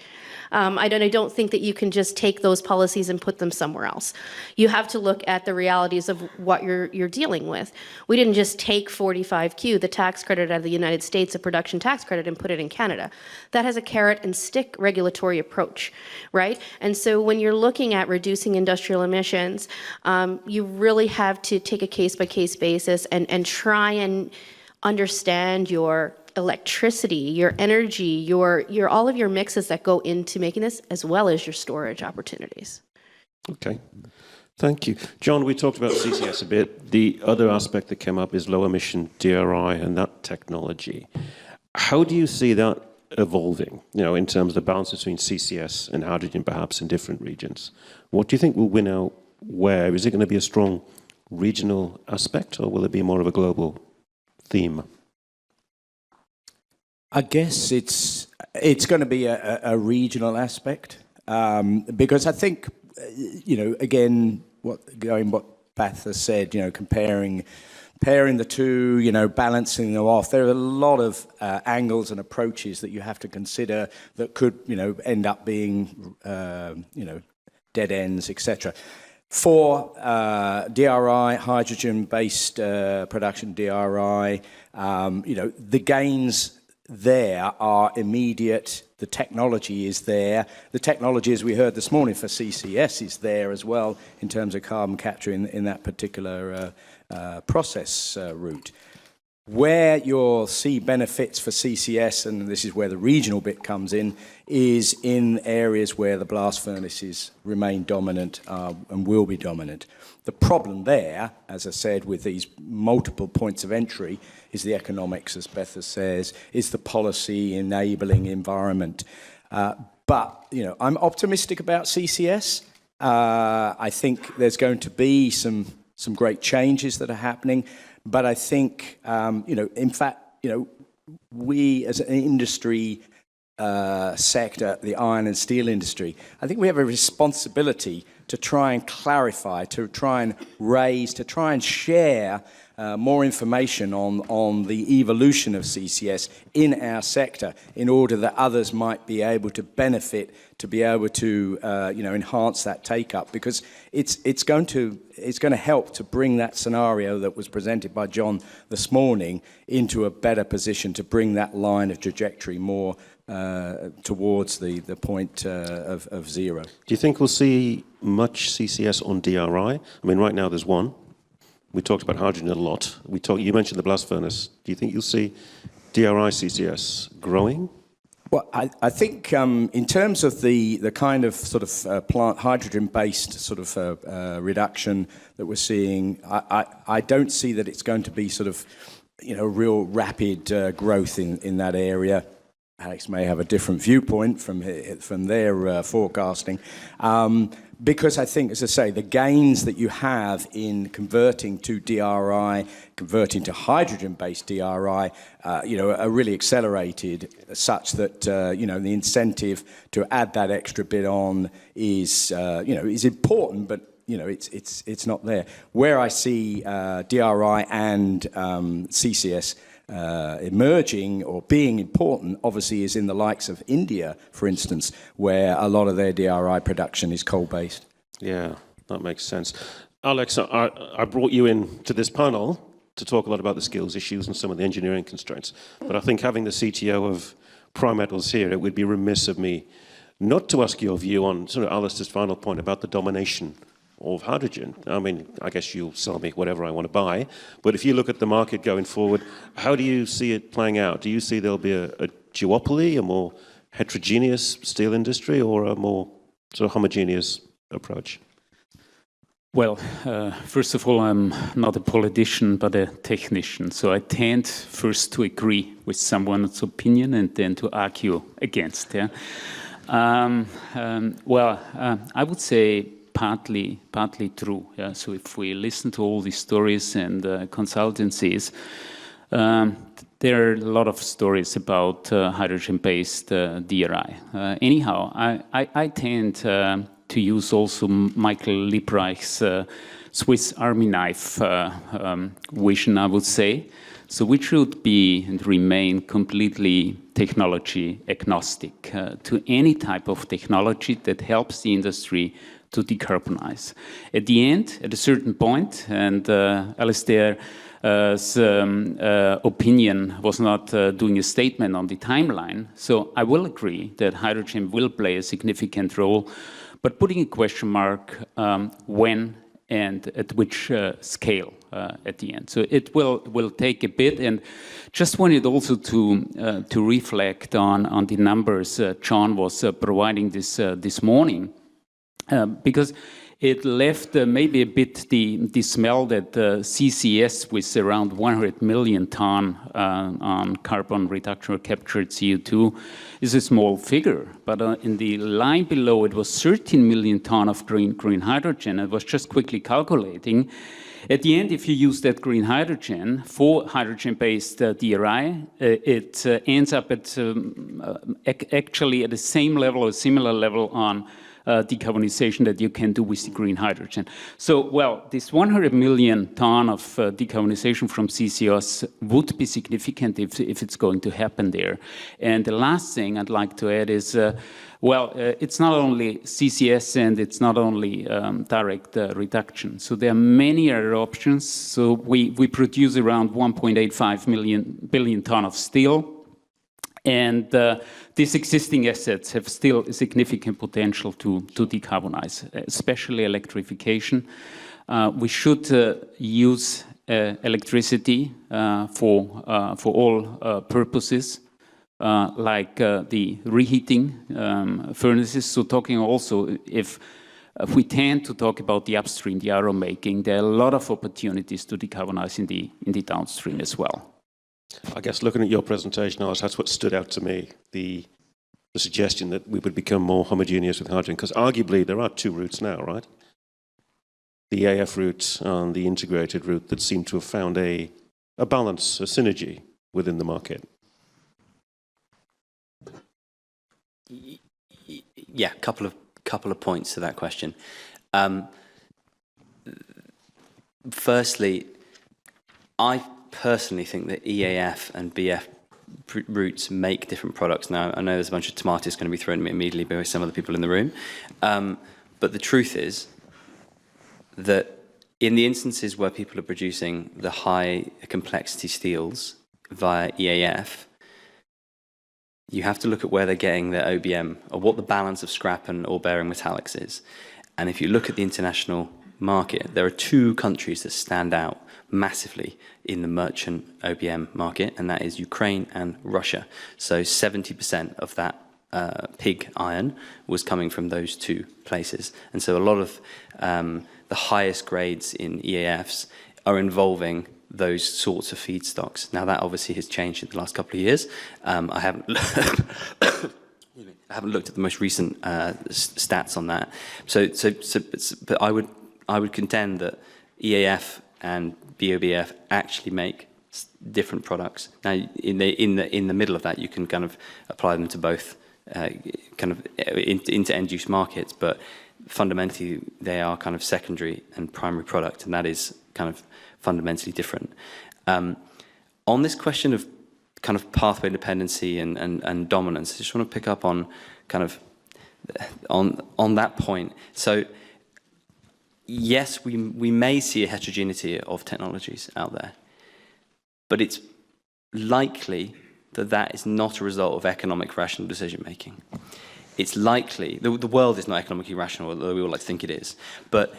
I don't think that you can just take those policies and put them somewhere else. You have to look at the realities of what you're dealing with. We didn't just take 45Q, the tax credit out of the United States, a production tax credit, and put it in Canada. That has a carrot and stick regulatory approach, right? And so when you're looking at reducing industrial emissions, you really have to take a case-by-case basis and try and understand your electricity, your energy, your all of your mixes that go into making this, as well as your storage opportunities. Okay, thank you. John, we talked about CCS a bit. The other aspect that came up is low emission DRI and that technology. How do you see that evolving, in terms of the balance between CCS and hydrogen perhaps in different regions? What do you think will win out where? Is it going to be a strong regional aspect, or will it be more of a global theme? I guess it's going to be a regional aspect, because I think, again, what Beth has said, comparing the two, balancing them off. There are a lot of angles and approaches that you have to consider that could, end up being, dead ends, etc. For DRI, hydrogen-based production DRI, the gains there are immediate. The technology is there. The technology, as we heard this morning, for CCS is there as well in terms of carbon capture in that particular process route. Where you'll see benefits for CCS, and this is where the regional bit comes in, is in areas where the blast furnaces remain dominant and will be dominant. The problem there, as I said, with these multiple points of entry, is the economics, as Beth says, is the policy enabling environment. But, I'm optimistic about CCS. I think there's going to be some great changes that are happening. But I think, in fact, we as an industry sector, the iron and steel industry, I think we have a responsibility to try and clarify, to try and raise, to try and share more information on the evolution of CCS in our sector in order that others might be able to benefit, to be able to enhance that take-up, because it's going to help to bring that scenario that was presented by John this morning into a better position to bring that line of trajectory more towards the point of zero. Do you think we'll see much CCS on DRI? I mean, right now there's one. We talked about hydrogen a lot. You mentioned the blast furnace. Do you think you'll see DRI CCS growing? Well, I think in terms of the kind of sort of plant hydrogen-based sort of reduction that we're seeing, I don't see that it's going to be sort of, real rapid growth in that area. Alex may have a different viewpoint from their forecasting. Because I think, as I say, the gains that you have in converting to DRI, converting to hydrogen-based DRI, are really accelerated, such that the incentive to add that extra bit on is important, but it's not there. Where I see DRI and CCS emerging or being important, obviously, is in the likes of India, for instance, where a lot of their DRI production is coal-based. Yeah, that makes sense. Alex, I brought you in to this panel to talk a lot about the skills issues and some of the engineering constraints, but I think having the CTO of Prime Metals here, it would be remiss of me not to ask your view on sort of Alisdair's final point about the domination of hydrogen. I mean, I guess you'll sell me whatever I want to buy, but if you look at the market going forward, how do you see it playing out? Do you see there'll be a duopoly, a more heterogeneous steel industry, or a more sort of homogeneous approach? Well, first of all, I'm not a politician, but a technician. So I tend first to agree with someone's opinion and then to argue against. Yeah? I would say partly true. Yeah? So if we listen to all these stories and consultancies, there are a lot of stories about hydrogen-based DRI. Anyhow, I tend to use also Michael Liebreich's Swiss Army knife vision, I would say. So we should be and remain completely technology agnostic to any type of technology that helps the industry to decarbonize. At the end, at a certain point, and Alisdair's opinion was not doing a statement on the timeline, so I will agree that hydrogen will play a significant role, but putting a question mark when and at which scale at the end. So it will take a bit, and just wanted also to reflect on the numbers John was providing this morning, because it left maybe a bit the smell that CCS with around 100 million ton on carbon reduction or captured CO2 is a small figure. But in the line below, it was 13 million ton of green hydrogen. I was just quickly calculating. At the end, if you use that green hydrogen for hydrogen-based DRI, it ends up at actually at the same level or similar level on decarbonization that you can do with the green hydrogen. So, well, this 100 million ton of decarbonization from CCS would be significant if it's going to happen there. And the last thing I'd like to add is, it's not only CCS and it's not only direct reduction. So there are many other options. So we produce around 1.85 billion ton of steel. And these existing assets have still a significant potential to decarbonize, especially electrification. We should use electricity for all purposes, like the reheating furnaces. So talking also, if we tend to talk about the upstream, the iron making, there are a lot of opportunities to decarbonize in the downstream as well. I guess looking at your presentation, Alice, that's what stood out to me, the suggestion that we would become more homogeneous with hydrogen, because arguably there are two routes now, right? The AF route and the integrated route that seem to have found a balance, a synergy within the market. Yeah, couple of points to that question. Firstly, I personally think that EAF and BF routes make different products. Now, I know there's a bunch of tomatoes going to be thrown at me immediately by some of the people in the room, but the truth is that in the instances where people are producing the high complexity steels via EAF, you have to look at where they're getting their OBM, or what the balance of scrap and ore-bearing metallics is. And if you look at the international market, there are two countries that stand out massively in the merchant OBM market, and that is Ukraine and Russia. So 70% of that pig iron was coming from those two places. And so a lot of the highest grades in EAFs are involving those sorts of feedstocks. Now, that obviously has changed in the last couple of years. I haven't looked at the most recent stats on that. But I would contend that EAF and BOBF actually make different products. Now, in the middle of that, you can kind of apply them to both kind of into end-use markets, but fundamentally they are kind of secondary and primary product, and that is kind of fundamentally different. On this question of kind of pathway dependency and dominance, I just want to pick up on kind of on that point. So yes, we may see a heterogeneity of technologies out there, but it's likely that that is not a result of economic rational decision making. It's likely, the world is not economically rational, although we all like to think it is, but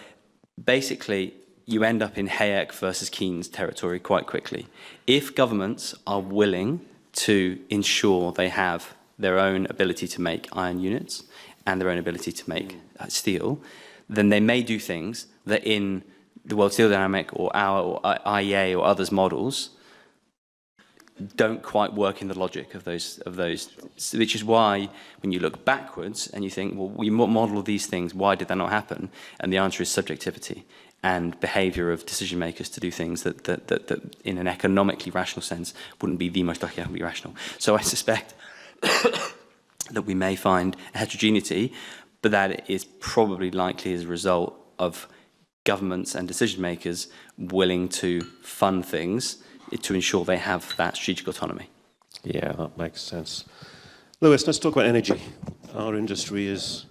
basically you end up in Hayek versus Keynes territory quite quickly. If governments are willing to ensure they have their own ability to make iron units and their own ability to make steel, then they may do things that in the World Steel Dynamic or our or IEA or others' models don't quite work in the logic of those, which is why when you look backwards and you think, well, we model these things, why did that not happen? And the answer is subjectivity and behavior of decision makers to do things that in an economically rational sense wouldn't be the most economically rational. So I suspect that we may find a heterogeneity, but that is probably likely as a result of governments and decision makers willing to fund things to ensure they have that strategic autonomy. Yeah, that makes sense. Lewis, let's talk about energy. Our industry is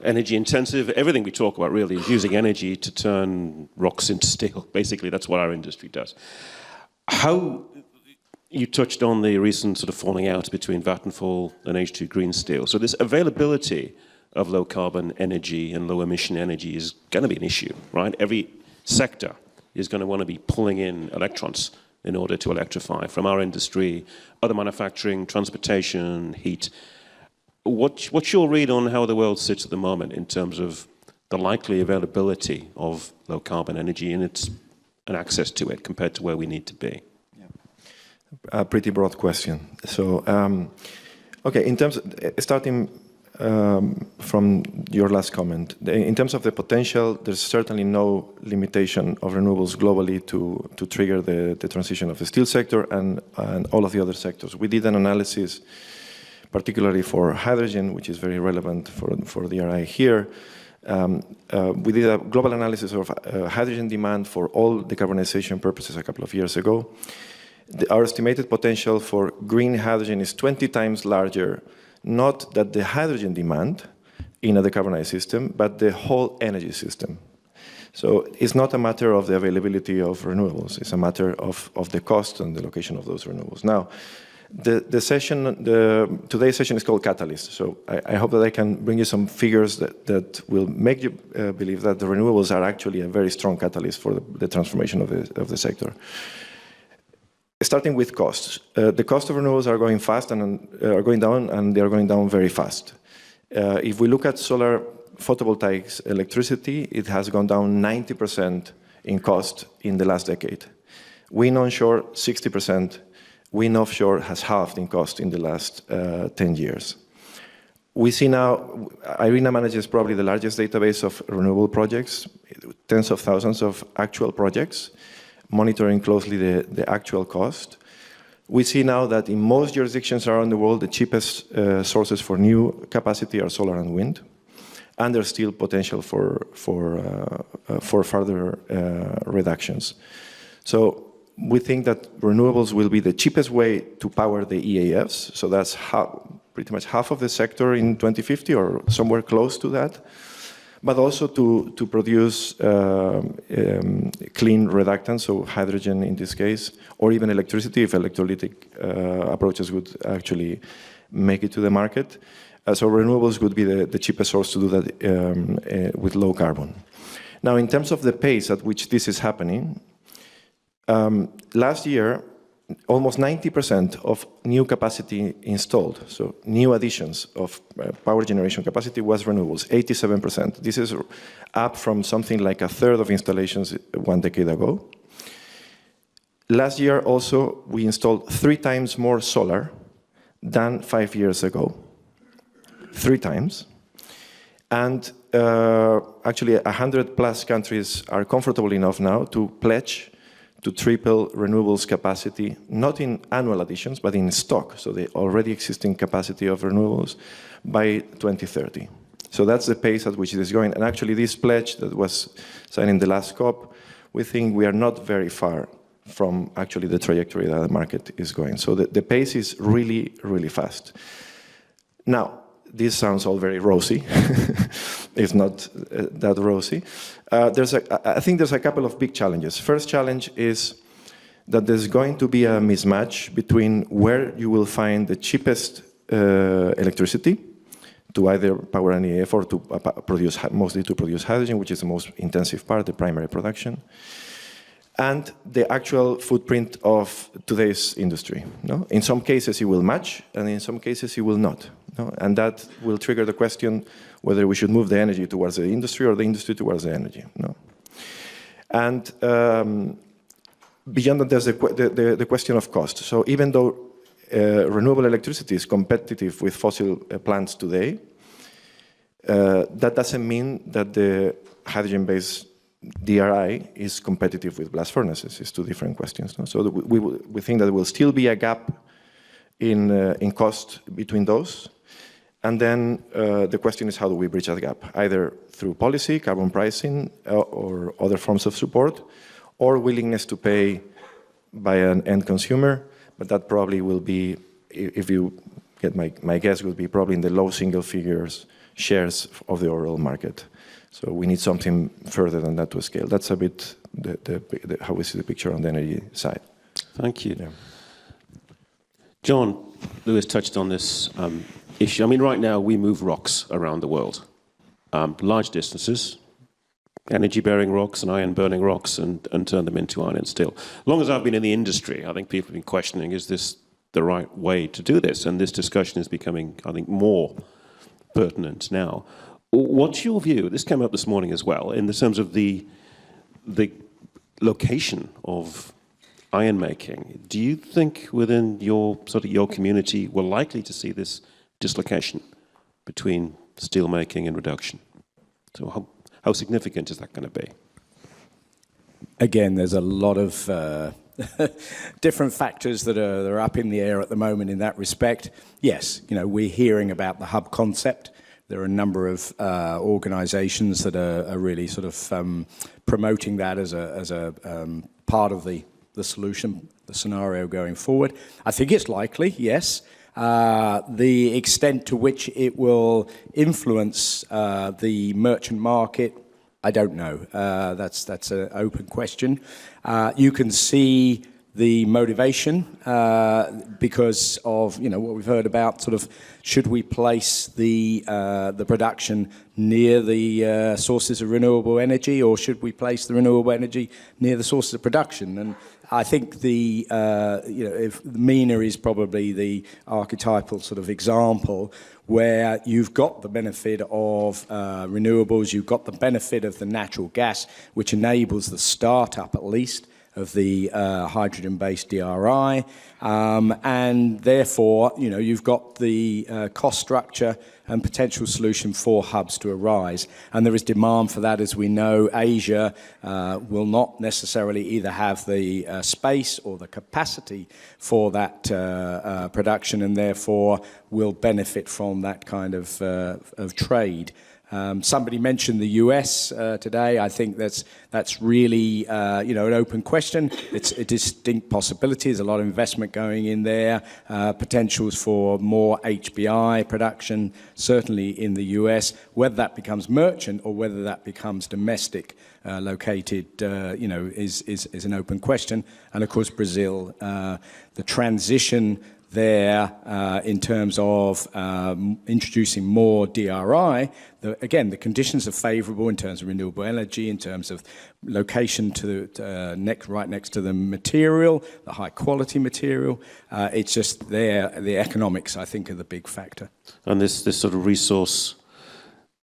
energy intensive. Everything we talk about really is using energy to turn rocks into steel. Basically, that's what our industry does. You touched on the recent sort of falling out between Vattenfall and H2 Green Steel. So this availability of low carbon energy and low emission energy is going to be an issue, right? Every sector is going to want to be pulling in electrons in order to electrify, from our industry, other manufacturing, transportation, heat. What's your read on how the world sits at the moment in terms of the likely availability of low carbon energy and access to it compared to where we need to be? Yeah. A pretty broad question. So, okay, in terms of, starting from your last comment, in terms of the potential, there's certainly no limitation of renewables globally to trigger the transition of the steel sector and all of the other sectors. We did an analysis particularly for hydrogen, which is very relevant for the RI here. We did a global analysis of hydrogen demand for all decarbonization purposes a couple of years ago. Our estimated potential for green hydrogen is 20 times larger, not that the hydrogen demand in a decarbonized system, but the whole energy system. So it's not a matter of the availability of renewables, it's a matter of the cost and the location of those renewables. Now, today's session is called Catalyst, so I hope that I can bring you some figures that will make you believe that the renewables are actually a very strong catalyst for the transformation of the sector. Starting with costs. The cost of renewables are going fast and are going down, and they are going down very fast. If we look at solar photovoltaics electricity, it has gone down 90% in cost in the last decade. Wind onshore, 60%. Wind offshore has halved in cost in the last 10 years. We see now, IRENA manages probably the largest database of renewable projects, tens of thousands of actual projects, monitoring closely the actual cost. We see now that in most jurisdictions around the world, the cheapest sources for new capacity are solar and wind, and there's still potential for further reductions. So we think that renewables will be the cheapest way to power the EAFs. So that's pretty much half of the sector in 2050 or somewhere close to that. But also to produce clean reductants, so hydrogen in this case, or even electricity if electrolytic approaches would actually make it to the market. So renewables would be the cheapest source to do that with low carbon. Now, in terms of the pace at which this is happening, last year, almost 90% of new capacity installed, so new additions of power generation capacity was renewables, 87%. This is up from something like a third of installations 1 decade ago. Last year also, we installed 3 times more solar than 5 years ago. 3 times. And actually 100 plus countries are comfortable enough now to pledge to triple renewables capacity, not in annual additions, but in stock, so the already existing capacity of renewables by 2030. So that's the pace at which it is going. And actually this pledge that was signed in the last COP, we think we are not very far from actually the trajectory that the market is going. So the pace is really, really fast. Now, this sounds all very rosy. It's not that rosy. I think there's a couple of big challenges. First challenge is that there's going to be a mismatch between where you will find the cheapest electricity to either power an EAF or to produce, mostly to produce hydrogen, which is the most intensive part, the primary production, and the actual footprint of today's industry. No? In some cases it will match, and in some cases it will not. No? And that will trigger the question whether we should move the energy towards the industry or the industry towards the energy. No? And beyond that, there's the question of cost. So even though renewable electricity is competitive with fossil plants today, that doesn't mean that the hydrogen-based DRI is competitive with blast furnaces. It's 2 different questions. No? So we think that there will still be a gap in cost between those. And then the question is, how do we bridge that gap? Either through policy, carbon pricing, or other forms of support, or willingness to pay by an end consumer. But that probably will be, if you get my guess, will be probably in the low single figures shares of the overall market. So we need something further than that to scale. That's a bit how we see the picture on the energy side. Thank you. Yeah. John, Lewis touched on this issue. I mean, right now we move rocks around the world, large distances, energy-bearing rocks and iron-burning rocks, and turn them into iron and steel. As long as I've been in the industry, I think people have been questioning, is this the right way to do this? And this discussion is becoming, I think, more pertinent now. What's your view? This came up this morning as well, in the terms of the location of iron making. Do you think within your community we're likely to see this dislocation between steel making and reduction? So how significant is that going to be? Again, there's a lot of different factors that are up in the air at the moment in that respect. Yes, we're hearing about the hub concept. There are a number of organisations that are really sort of promoting that as a part of the solution, the scenario going forward. I think it's likely, yes. The extent to which it will influence the merchant market, I don't know. That's an open question. You can see the motivation because of what we've heard about sort of should we place the production near the sources of renewable energy, or should we place the renewable energy near the sources of production? And I think if MENA is probably the archetypal sort of example where you've got the benefit of renewables, you've got the benefit of the natural gas, which enables the startup at least of the hydrogen-based DRI, and therefore, you've got the cost structure and potential solution for hubs to arise. And there is demand for that, as we know. Asia will not necessarily either have the space or the capacity for that production, and therefore will benefit from that kind of trade. Somebody mentioned the US today. I think that's really an open question. It's a distinct possibility. There's a lot of investment going in there, potentials for more HBI production, certainly in the US. Whether that becomes merchant or whether that becomes domestic located, is an open question. And of course, Brazil, the transition there in terms of introducing more DRI. Again, the conditions are favorable in terms of renewable energy, in terms of location right next to the material, the high quality material. It's just there, the economics, I think, are the big factor. And this sort of resource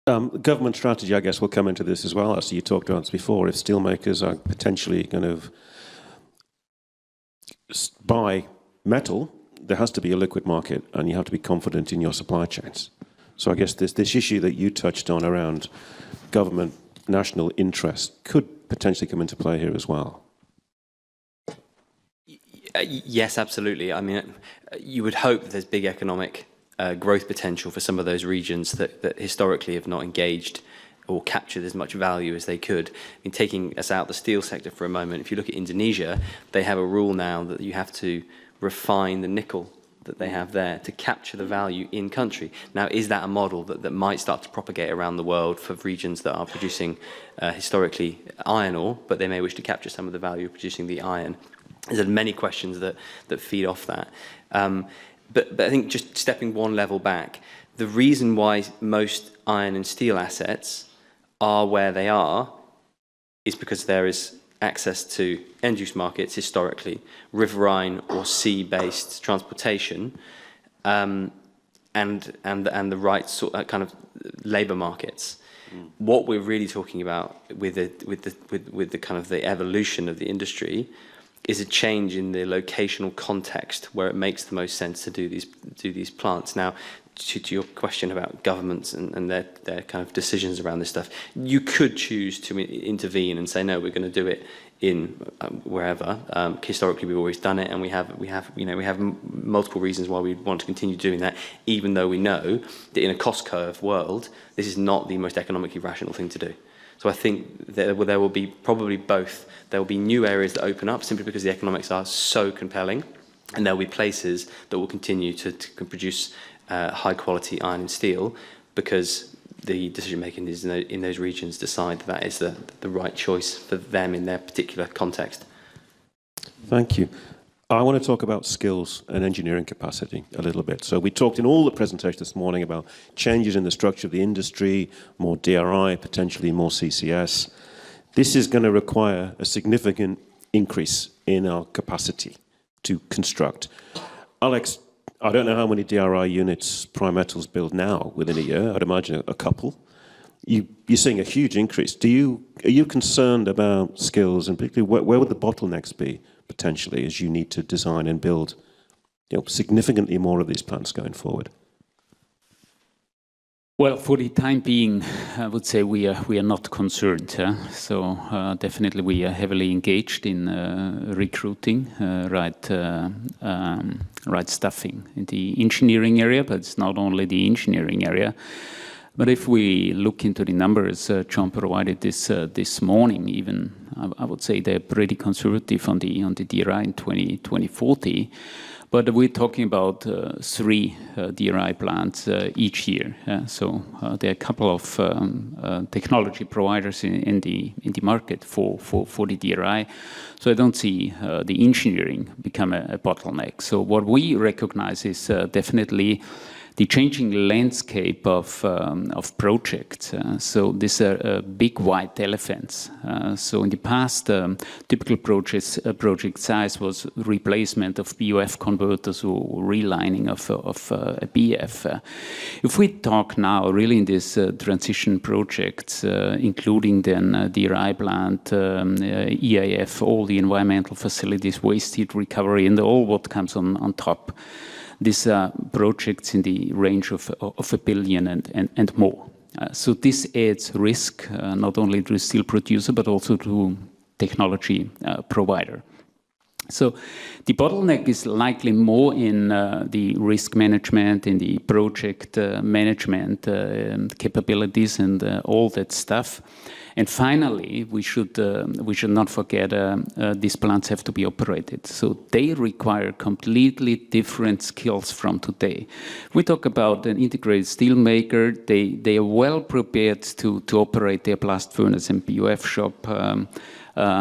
government strategy, I guess, will come into this as well. As you talked about this before, if steelmakers are potentially going to buy metal, there has to be a liquid market, and you have to be confident in your supply chains. So I guess this issue that you touched on around government national interest could potentially come into play here as well. Yes, absolutely. I mean, you would hope that there's big economic growth potential for some of those regions that historically have not engaged or captured as much value as they could. I mean, taking us out the steel sector for a moment, if you look at Indonesia, they have a rule now that you have to refine the nickel that they have there to capture the value in country. Now, is that a model that might start to propagate around the world for regions that are producing historically iron ore, but they may wish to capture some of the value of producing the iron? There's many questions that feed off that. But I think just stepping one level back, the reason why most iron and steel assets are where they are is because there is access to end-use markets historically, riverine or sea-based transportation, and the right sort of kind of labour markets. What we're really talking about with the kind of the evolution of the industry is a change in the locational context where it makes the most sense to do these plants. Now, to your question about governments and their kind of decisions around this stuff, you could choose to intervene and say, no, we're going to do it in wherever. Historically, we've always done it, and we have multiple reasons why we want to continue doing that, even though we know that in a cost curve world, this is not the most economically rational thing to do. So I think there will be probably both. There will be new areas that open up simply because the economics are so compelling, and there will be places that will continue to produce high quality iron and steel because the decision making is in those regions decide that is the right choice for them in their particular context. Thank you. I want to talk about skills and engineering capacity a little bit. So we talked in all the presentations this morning about changes in the structure of the industry, more DRI, potentially more CCS. This is going to require a significant increase in our capacity to construct. Alex, I don't know how many DRI units Prime Metals build now within a year. I'd imagine a couple. You're seeing a huge increase. Are you concerned about skills, and particularly where would the bottlenecks be potentially as you need to design and build significantly more of these plants going forward? Well, for the time being, I would say we are not concerned. So definitely we are heavily engaged in recruiting right staffing in the engineering area, but it's not only the engineering area. But if we look into the numbers John provided this morning, even I would say they're pretty conservative on the DRI in 2040. But we're talking about 3 DRI plants each year. So there are a couple of technology providers in the market for the DRI. So I don't see the engineering become a bottleneck. So what we recognize is definitely changing landscape of projects. So these are big white elephants. So in the past, typical project size was replacement of BOF converters or relining of a BF. If we talk now really in this transition projects, including then DRI plant, EAF, all the environmental facilities, waste heat recovery, and all what comes on top. These are projects in the range of $1 billion and more. So this adds risk, not only to the steel producer, but also to technology provider. So the bottleneck is likely more in the risk management, in the project management capabilities and all that stuff. And finally, we should not forget these plants have to be operated. So they require completely different skills from today. We talk about an integrated steel maker. They are well prepared to operate their blast furnace and BOF shop,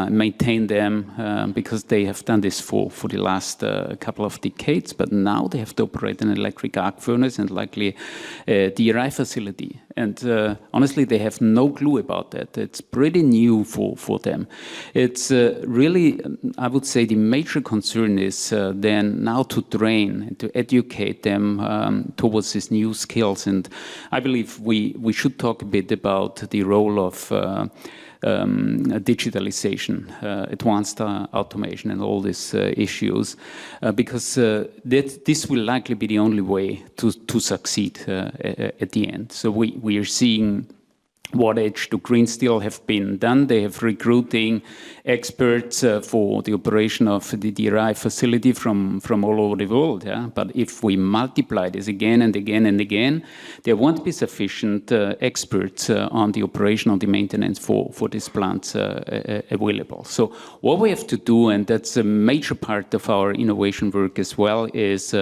maintain them because they have done this for the last couple of decades, but now they have to operate an electric arc furnace and likely a DRI facility. And honestly, they have no clue about that. It's pretty new for them. It's really, I would say, the major concern is then now to train and to educate them towards these new skills. And I believe we should talk a bit about the role of digitalization, advanced automation and all these issues, because this will likely be the only way to succeed at the end. So we are seeing what edge to green steel have been done. They have recruiting experts for the operation of the DRI facility from all over the world. Yeah? But if we multiply this again and again and again, there won't be sufficient experts on the operation, on the maintenance for these plants available. So what we have to do, and that's a major part of our innovation work as well, is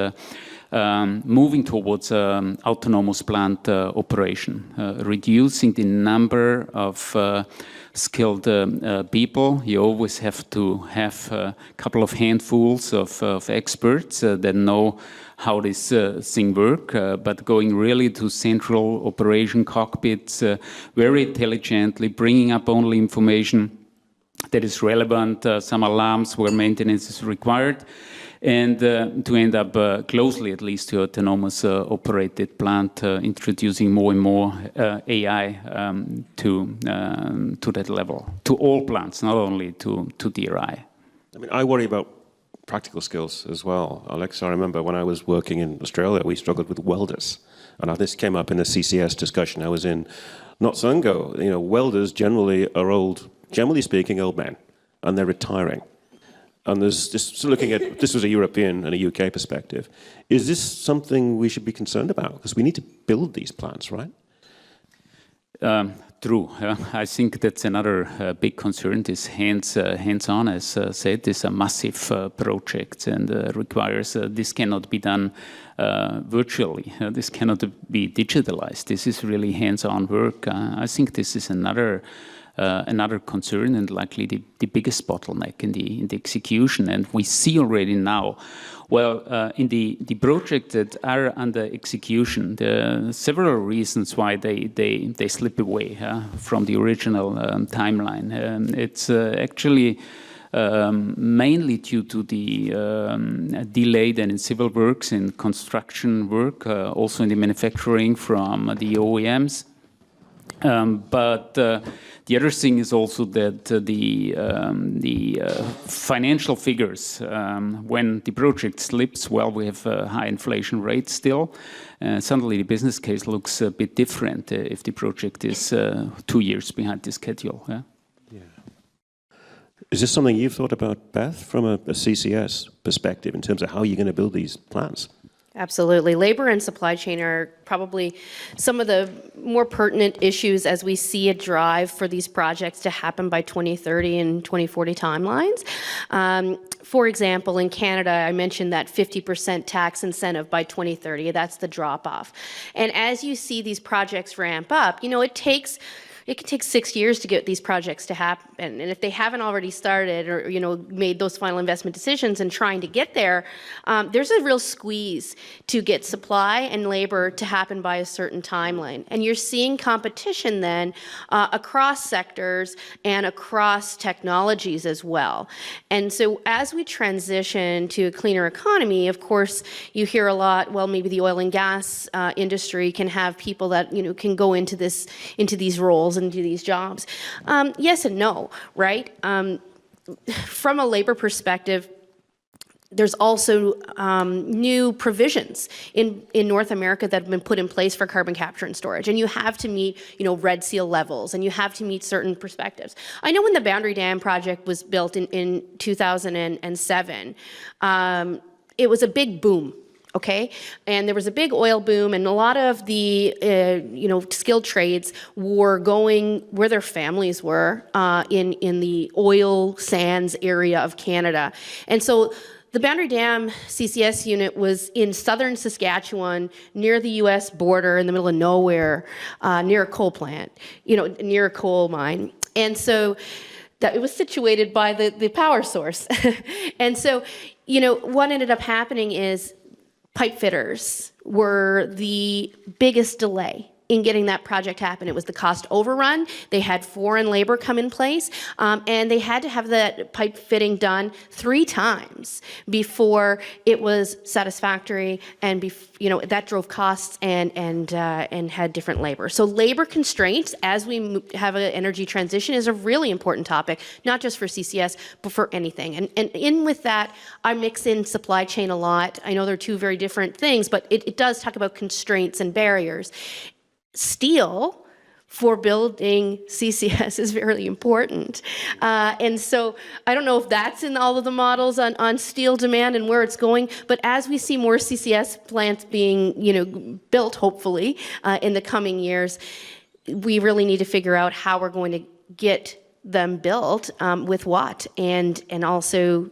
moving towards autonomous plant operation, reducing the number of skilled people. You always have to have a couple of handfuls of experts that know how this thing works, but going really to central operation cockpits very intelligently, bringing up only information that is relevant, some alarms where maintenance is required, and to end up closely, at least, to autonomous operated plant, introducing more and more AI to that level, to all plants, not only to DRI. I mean, I worry about practical skills as well. Alex, I remember when I was working in Australia, we struggled with welders. And this came up in the CCS discussion I was in not so long ago. You know, welders generally are old, generally speaking, old men, and they're retiring. And there's just looking at, this was a European and a UK perspective. Is this something we should be concerned about? Because we need to build these plants, right? True. I think that's another big concern. This hands-on, as said, is a massive project and requires, this cannot be done virtually. This cannot be digitalized. This is really hands-on work. I think this is another concern and likely the biggest bottleneck in the execution. And we see already now, well, in the projects that are under execution, there are several reasons why they slip away from the original timeline. It's actually mainly due to the delay then in civil works, in construction work, also in the manufacturing from the OEMs. But the other thing is also that the financial figures, when the project slips, well, we have a high inflation rate still. Suddenly the business case looks a bit different if the project is 2 years behind the schedule. Yeah? Yeah. Is this something you've thought about, Beth, from a CCS perspective in terms of how you're going to build these plants? Absolutely. Labor and supply chain are probably some of the more pertinent issues as we see a drive for these projects to happen by 2030 and 2040 timelines. For example, in Canada, I mentioned that 50% tax incentive by 2030. That's the drop-off. And as you see these projects ramp up, you know, it takes it can take 6 years to get these projects to happen. And if they haven't already started or, made those final investment decisions and trying to get there, there's a real squeeze to get supply and labor to happen by a certain timeline. And you're seeing competition then across sectors and across technologies as well. And so as we transition to a cleaner economy, of course, you hear a lot, well, maybe the oil and gas industry can have people that, can go into these roles and do these jobs. Yes and no, right? From a labor perspective, there's also new provisions in North America that have been put in place for carbon capture and storage. And you have to meet, red seal levels, and you have to meet certain perspectives. I know when the Boundary Dam project was built in 2007, it was a big boom. Okay, and there was a big oil boom, and a lot of the skilled trades were going where their families were in the oil sands area of Canada, and so the Boundary Dam CCS unit was in southern Saskatchewan, near the U.S. border, in the middle of nowhere, near a coal plant, near a coal mine, and so that it was situated by the power source, and so what ended up happening is pipe fitters were the biggest delay in getting that project happen. It was the cost overrun. They had foreign labor come in place, and they had to have that pipe fitting done 3 times before it was satisfactory, and that drove costs and had different labor. So labor constraints as we have an energy transition is a really important topic, not just for CCS, but for anything. And in with that, I mix in supply chain a lot. I know they're 2 very different things, but it does talk about constraints and barriers. Steel for building CCS is very important. And so I don't know if that's in all of the models on steel demand and where it's going, but as we see more CCS plants being built, hopefully, in the coming years, we really need to figure out how we're going to get them built with what, and also,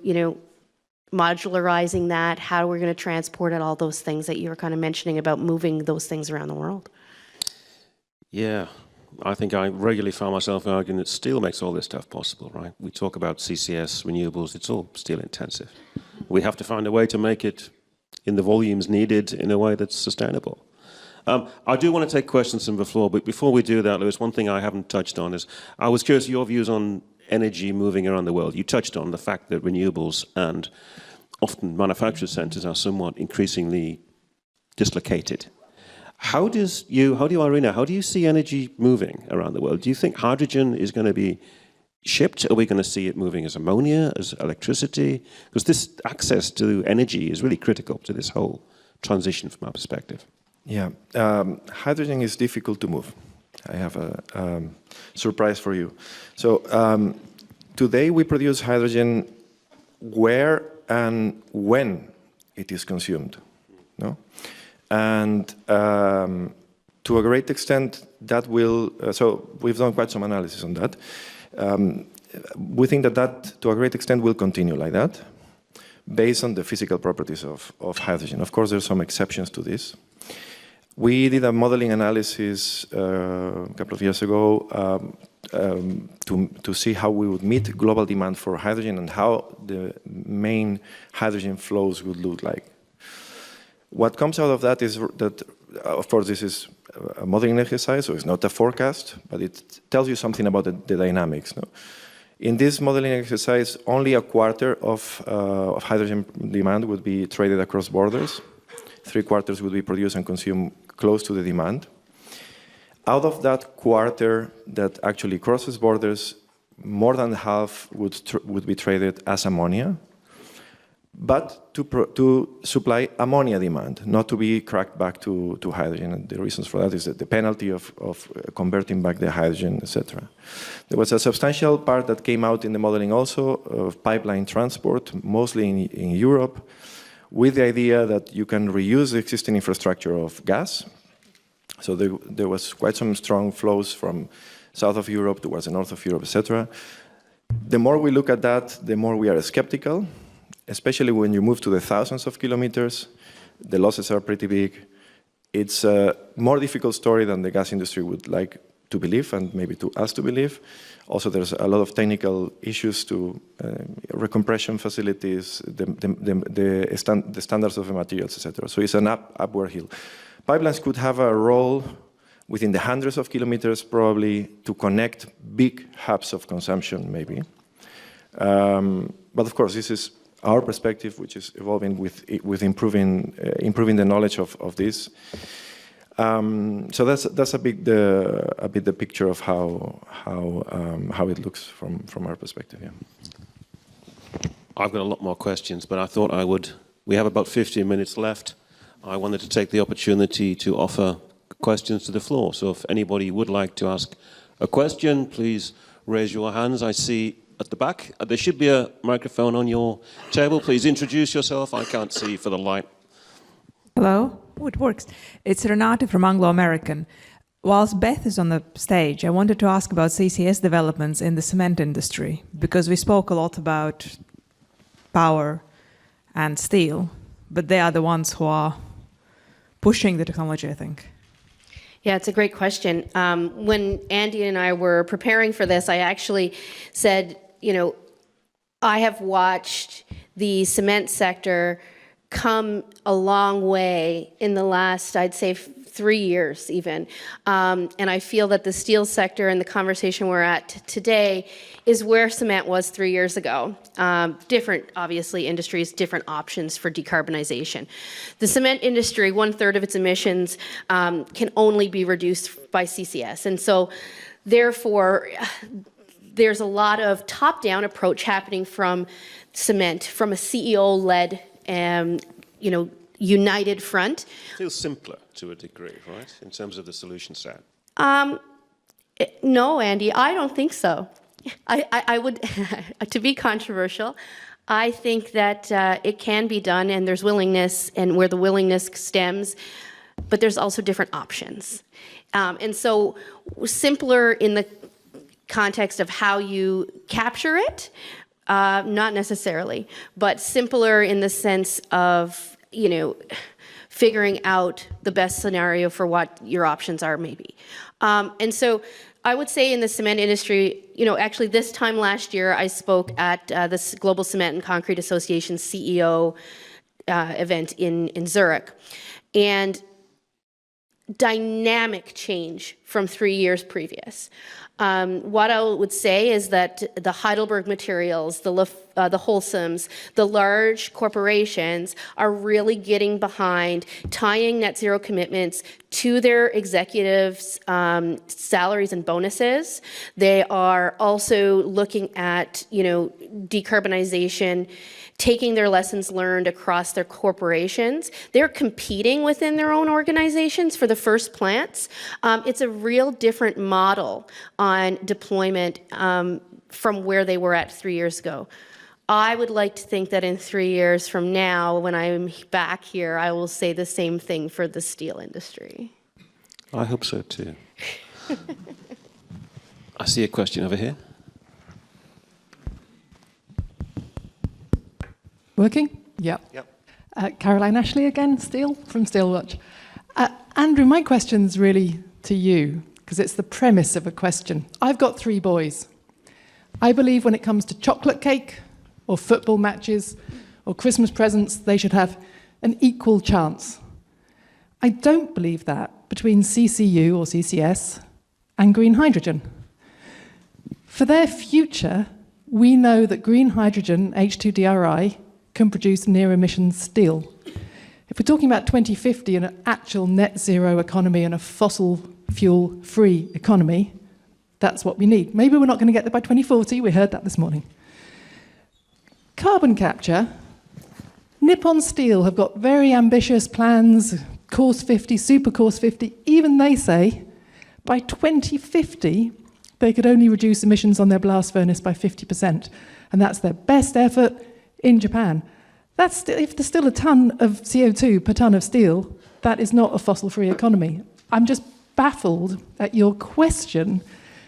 modularizing that, how we're going to transport it, all those things that you were kind of mentioning about moving those things around the world. Yeah, I think I regularly find myself arguing that steel makes all this stuff possible, right? We talk about CCS, renewables, it's all steel intensive. We have to find a way to make it in the volumes needed in a way that's sustainable. I do want to take questions from the floor, but before we do that, Lewis, one thing I haven't touched on is, I was curious your views on energy moving around the world. You touched on the fact that renewables and often manufacturer centers are somewhat increasingly dislocated. How do you, Irina, how do you see energy moving around the world? Do you think hydrogen is going to be shipped? Are we going to see it moving as ammonia, as electricity? Because this access to energy is really critical to this whole transition from our perspective. Yeah, hydrogen is difficult to move. I have a surprise for you. So today we produce hydrogen where and when it is consumed, no? And to a great extent, that will, so we've done quite some analysis on that. We think that to a great extent will continue like that, based on the physical properties of hydrogen. Of course, there's some exceptions to this. We did a modeling analysis a couple of years ago to see how we would meet global demand for hydrogen and how the main hydrogen flows would look like. What comes out of that is that, of course, this is a modeling exercise, so it's not a forecast, but it tells you something about the dynamics. No? In this modeling exercise, only a quarter of hydrogen demand would be traded across borders. 3/4 would be produced and consumed close to the demand. Out of that quarter that actually crosses borders, more than half would be traded as ammonia, but to supply ammonia demand, not to be cracked back to hydrogen. And the reasons for that is that the penalty of converting back the hydrogen, etc. There was a substantial part that came out in the modeling also of pipeline transport, mostly in Europe, with the idea that you can reuse the existing infrastructure of gas. So there was quite some strong flows from south of Europe towards the north of Europe, etc. The more we look at that, the more we are skeptical, especially when you move to the thousands of kilometers. The losses are pretty big. It's a more difficult story than the gas industry would like to believe and maybe to us to believe. Also, there's a lot of technical issues to recompression facilities, the standards of the materials, etc. So it's an upward hill. Pipelines could have a role within the hundreds of kilometers, probably, to connect big hubs of consumption, maybe. But of course, this is our perspective, which is evolving with improving the knowledge of this. So that's a bit the picture of how it looks from our perspective. Yeah. I've got a lot more questions, but I thought I would. We have about 15 minutes left. I wanted to take the opportunity to offer questions to the floor. So if anybody would like to ask a question, please raise your hands. I see at the back. There should be a microphone on your table. Please introduce yourself. I can't see for the light. Hello? Oh, it works. It's Renate from Anglo-American. Whilst Beth is on the stage, I wanted to ask about CCS developments in the cement industry, because we spoke a lot about power and steel, but they are the ones who are pushing the technology, I think. Yeah, it's a great question. When Andy and I were preparing for this, I actually said, I have watched the cement sector come a long way in the last, I'd say, 3 years even. And I feel that the steel sector and the conversation we're at today is where cement was 3 years ago. Different, obviously, industries, different options for decarbonization. The cement industry, 1/3 of its emissions can only be reduced by CCS. And so, therefore, there's a lot of top-down approach happening from cement, from a CEO-led, united front. It feels simpler to a degree, right, in terms of the solution set? No, Andy, I don't think so. I would, to be controversial, I think that it can be done, and there's willingness, and where the willingness stems, but there's also different options. And so simpler in the context of how you capture it, not necessarily, but simpler in the sense of, figuring out the best scenario for what your options are, maybe. And so I would say in the cement industry, actually this time last year, I spoke at the Global Cement and Concrete Association CEO event in Zurich. And dynamic change from 3 years previous. What I would say is that the Heidelberg Materials, the Holcim's, the large corporations are really getting behind tying net zero commitments to their executives' salaries and bonuses. They are also looking at, decarbonization, taking their lessons learned across their corporations. They're competing within their own organizations for the first plants. It's a real different model on deployment from where they were at 3 years ago. I would like to think that in 3 years from now, when I'm back here, I will say the same thing for the steel industry. I hope so too. I see a question over here. Working? Yeah. Yep. Caroline Ashley again, Steel, from Steelwatch. Andrew, my question's really to you, because it's the premise of a question. I've got 3 boys. I believe when it comes to chocolate cake, or football matches, or Christmas presents, they should have an equal chance. I don't believe that between CCU or CCS and green hydrogen. For their future, we know that green hydrogen, H2DRI, can produce near-emissions steel. If we're talking about 2050 and an actual net zero economy and a fossil fuel-free economy, that's what we need. Maybe we're not going to get there by 2040, we heard that this morning. Carbon capture, Nippon Steel have got very ambitious plans, Course 50, Super Course 50, even they say by 2050 they could only reduce emissions on their blast furnace by 50%, and that's their best effort in Japan. That's still, if there's still a ton of CO2 per ton of steel, that is not a fossil-free economy. I'm just baffled at your question,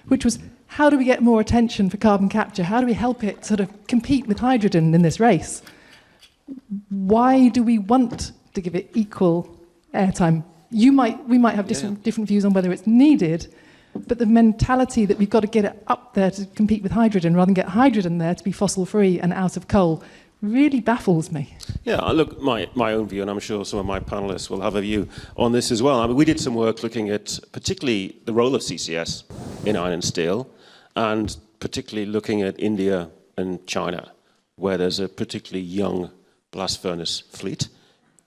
which was, how do we get more attention for carbon capture? How do we help it sort of compete with hydrogen in this race? Why do we want to give it equal airtime? We might have different views on whether it's needed, but the mentality that we've got to get it up there to compete with hydrogen rather than get hydrogen there to be fossil-free and out of coal really baffles me. Yeah, look, my own view, and I'm sure some of my panelists will have a view on this as well. I mean, we did some work looking at particularly the role of CCS in iron and steel, and particularly looking at India and China, where there's a particularly young blast furnace fleet,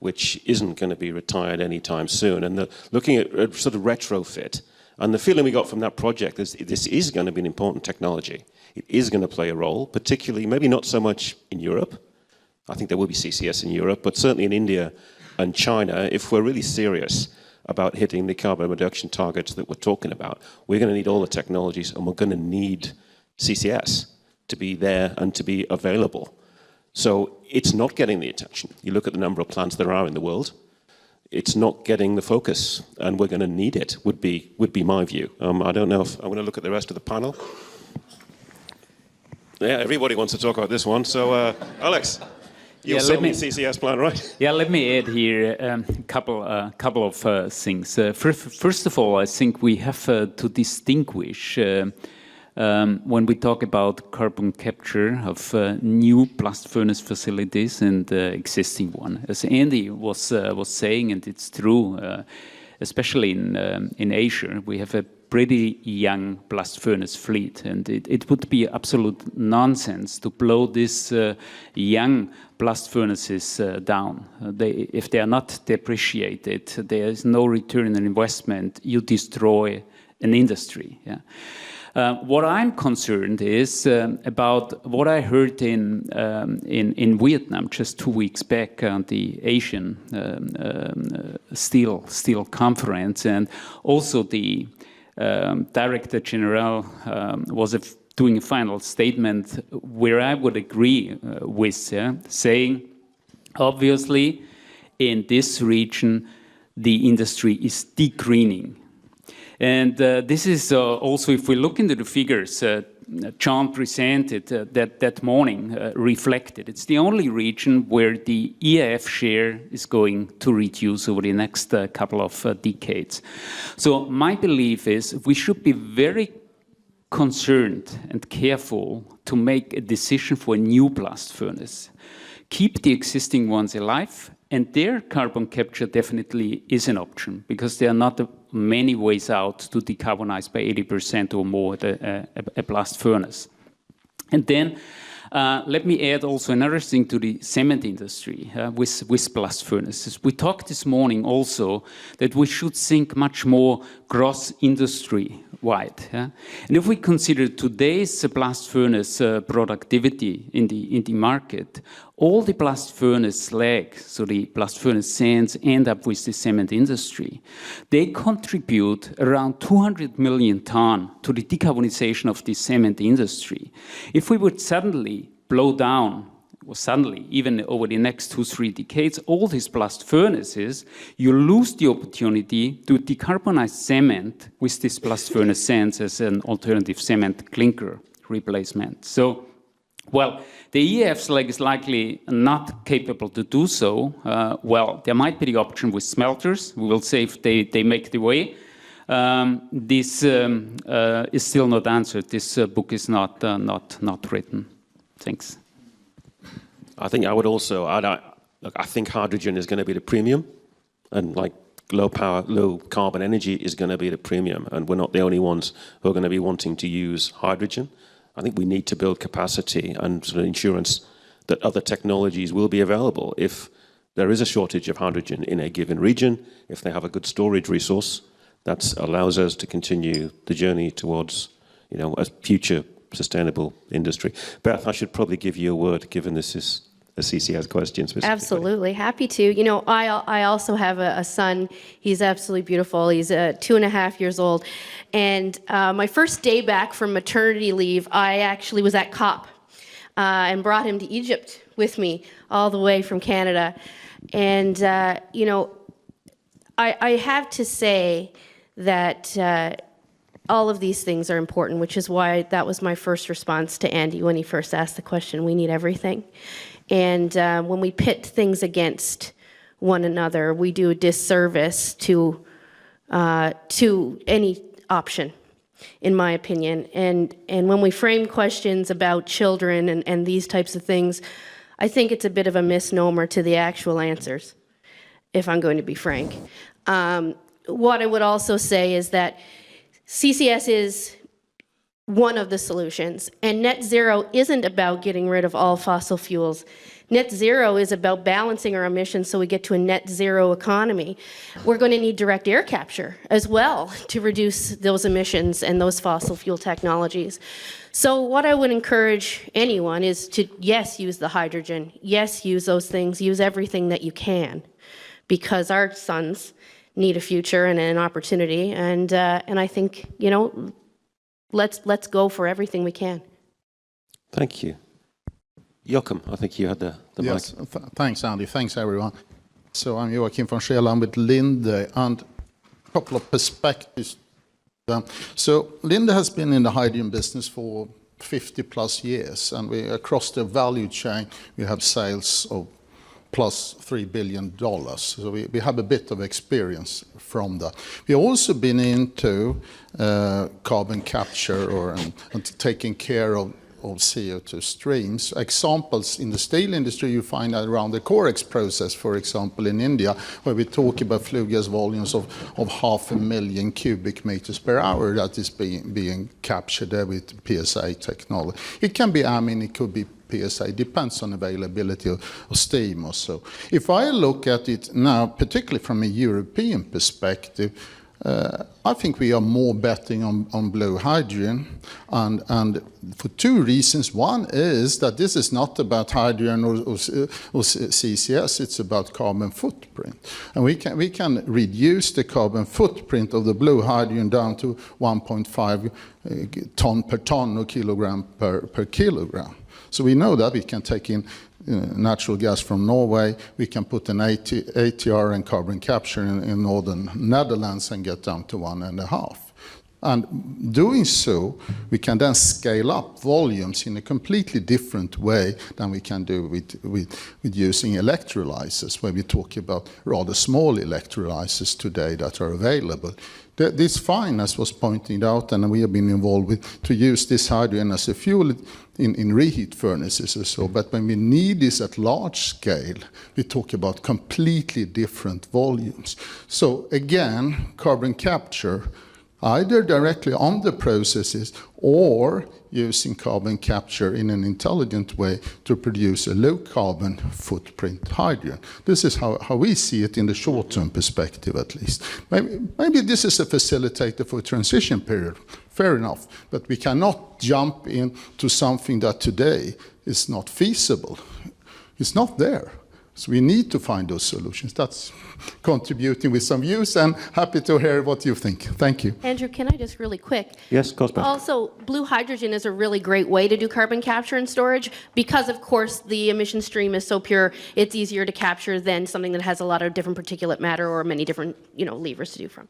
which isn't going to be retired anytime soon. And looking at a sort of retrofit, and the feeling we got from that project is this is going to be an important technology. It is going to play a role, particularly, maybe not so much in Europe. I think there will be CCS in Europe, but certainly in India and China, if we're really serious about hitting the carbon reduction targets that we're talking about, we're going to need all the technologies, and we're going to need CCS to be there and to be available. So it's not getting the attention. You look at the number of plants there are in the world, it's not getting the focus, and we're going to need it, would be my view. I don't know if I'm going to look at the rest of the panel. Yeah, everybody wants to talk about this one. So, Alex, you'll sell me a CCS plan, right? Yeah, let me add here a couple of things. First of all, I think we have to distinguish when we talk about carbon capture of new blast furnace facilities and existing one. As Andy was saying, and it's true, especially in Asia, we have a pretty young blast furnace fleet, and it would be absolute nonsense to blow these young blast furnaces down. If they are not depreciated, there is no return on investment. You destroy an industry. Yeah. What I'm concerned is about what I heard in Vietnam just 2 weeks back on the Asian steel conference, and also the Director General was doing a final statement where I would agree with, saying, obviously, in this region, the industry is degreening. And this is also, if we look into the figures John presented that morning, reflected. It's the only region where the EAF share is going to reduce over the next couple of decades. So my belief is we should be very concerned and careful to make a decision for a new blast furnace. Keep the existing ones alive, and their carbon capture definitely is an option, because there are not many ways out to decarbonize by 80% or more a blast furnace. And then let me add also another thing to the cement industry with blast furnaces. We talked this morning also that we should think much more cross-industry wide. And if we consider today's blast furnace productivity in the market, all the blast furnace slag, so the blast furnace sands, end up with the cement industry. They contribute around 200 million tons to the decarbonization of the cement industry. If we would suddenly blow down, or suddenly, even over the next 2-3 decades, all these blast furnaces, you lose the opportunity to decarbonize cement with this blast furnace sands as an alternative cement clinker replacement. So, well, the EAF slag is likely not capable to do so. Well, there might be the option with smelters. We will see if they make the way. This is still not answered. This book is not written. Thanks. I think I would also add, look, I think hydrogen is going to be the premium, and like low power, low carbon energy is going to be the premium, and we're not the only ones who are going to be wanting to use hydrogen. I think we need to build capacity and sort of insurance that other technologies will be available if there is a shortage of hydrogen in a given region, if they have a good storage resource that allows us to continue the journey towards, you know, a future sustainable industry. Beth, I should probably give you a word, given this is a CCS question specifically. Absolutely, happy to. You know, I also have a son. He's absolutely beautiful. He's 2.5 years old. And my first day back from maternity leave, I actually was at COP and brought him to Egypt with me all the way from Canada. And, you know, I have to say that all of these things are important, which is why that was my first response to Andy when he first asked the question. We need everything. And when we pit things against one another, we do a disservice to any option. in my opinion. And when we frame questions about children and these types of things, I think it's a bit of a misnomer to the actual answers, if I'm going to be frank. What I would also say is that CCS is one of the solutions, and net zero isn't about getting rid of all fossil fuels. Net zero is about balancing our emissions so we get to a net zero economy. We're going to need direct air capture as well to reduce those emissions and those fossil fuel technologies. So what I would encourage anyone is to, yes, use the hydrogen, yes, use those things, use everything that you can, because our sons need a future and an opportunity, and I think, you know, let's go for everything we can. Thank you. Joachim, I think you had the yes, mic. Thanks, Andy. Thanks, everyone. So I'm Joachim von Scheel. I'm with Linde, and a couple of perspectives. So Linde has been in the hydrogen business for 50 plus years, and we across the value chain we have sales of plus $3 billion. So we have a bit of experience from that. We've also been into carbon capture and taking care of CO2 streams. Examples in the steel industry you find around the Corex process, for example, in India, where we talk about flue gas volumes of 500,000 cubic meters per hour that is being captured there with PSA technology. It can be amine, it could be PSA, depends on availability of steam or so. If I look at it now, particularly from a European perspective, I think we are more betting on blue hydrogen, and for two reasons. One is that this is not about hydrogen or CCS, it's about carbon footprint. And we can reduce the carbon footprint of the blue hydrogen down to 1.5 ton per ton or kilogram per kilogram. So we know that we can take in natural gas from Norway, we can put an ATR and carbon capture in northern Netherlands and get down to 1.5. And doing so, we can then scale up volumes in a completely different way than we can do with using electrolyzers, where we talk about rather small electrolyzers today that are available. This fine, as was pointed out, and we have been involved with, to use this hydrogen as a fuel in reheat furnaces or so, but when we need this at large scale, we talk about completely different volumes. So again, carbon capture, either directly on the processes or using carbon capture in an intelligent way to produce a low carbon footprint hydrogen. This is how we see it in the short-term perspective, at least. Maybe this is a facilitator for a transition period, fair enough, but we cannot jump into something that today is not feasible. It's not there. So we need to find those solutions. That's contributing with some views, and happy to hear what you think. Thank you. Andrew, can I just really quick? Yes, Cospa. Also, blue hydrogen is a really great way to do carbon capture and storage because, of course, the emission stream is so pure, it's easier to capture than something that has a lot of different particulate matter or many different, levers to do from.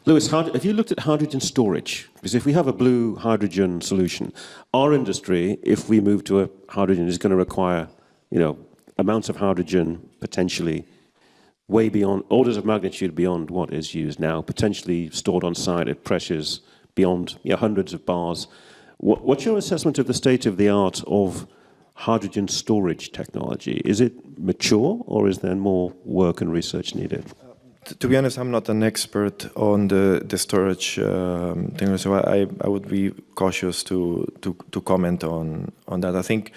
Lewis, have you looked at hydrogen storage? Because if we have a blue hydrogen solution, our industry, if we move to a hydrogen, is going to require amounts of hydrogen potentially way beyond, orders of magnitude beyond what is used now, potentially stored on site at pressures beyond hundreds of bars. What's your assessment of the state of the art of hydrogen storage technology? Is it mature, or is there more work and research needed? To be honest, I'm not an expert on the storage thing, so I would be cautious to comment on that. I think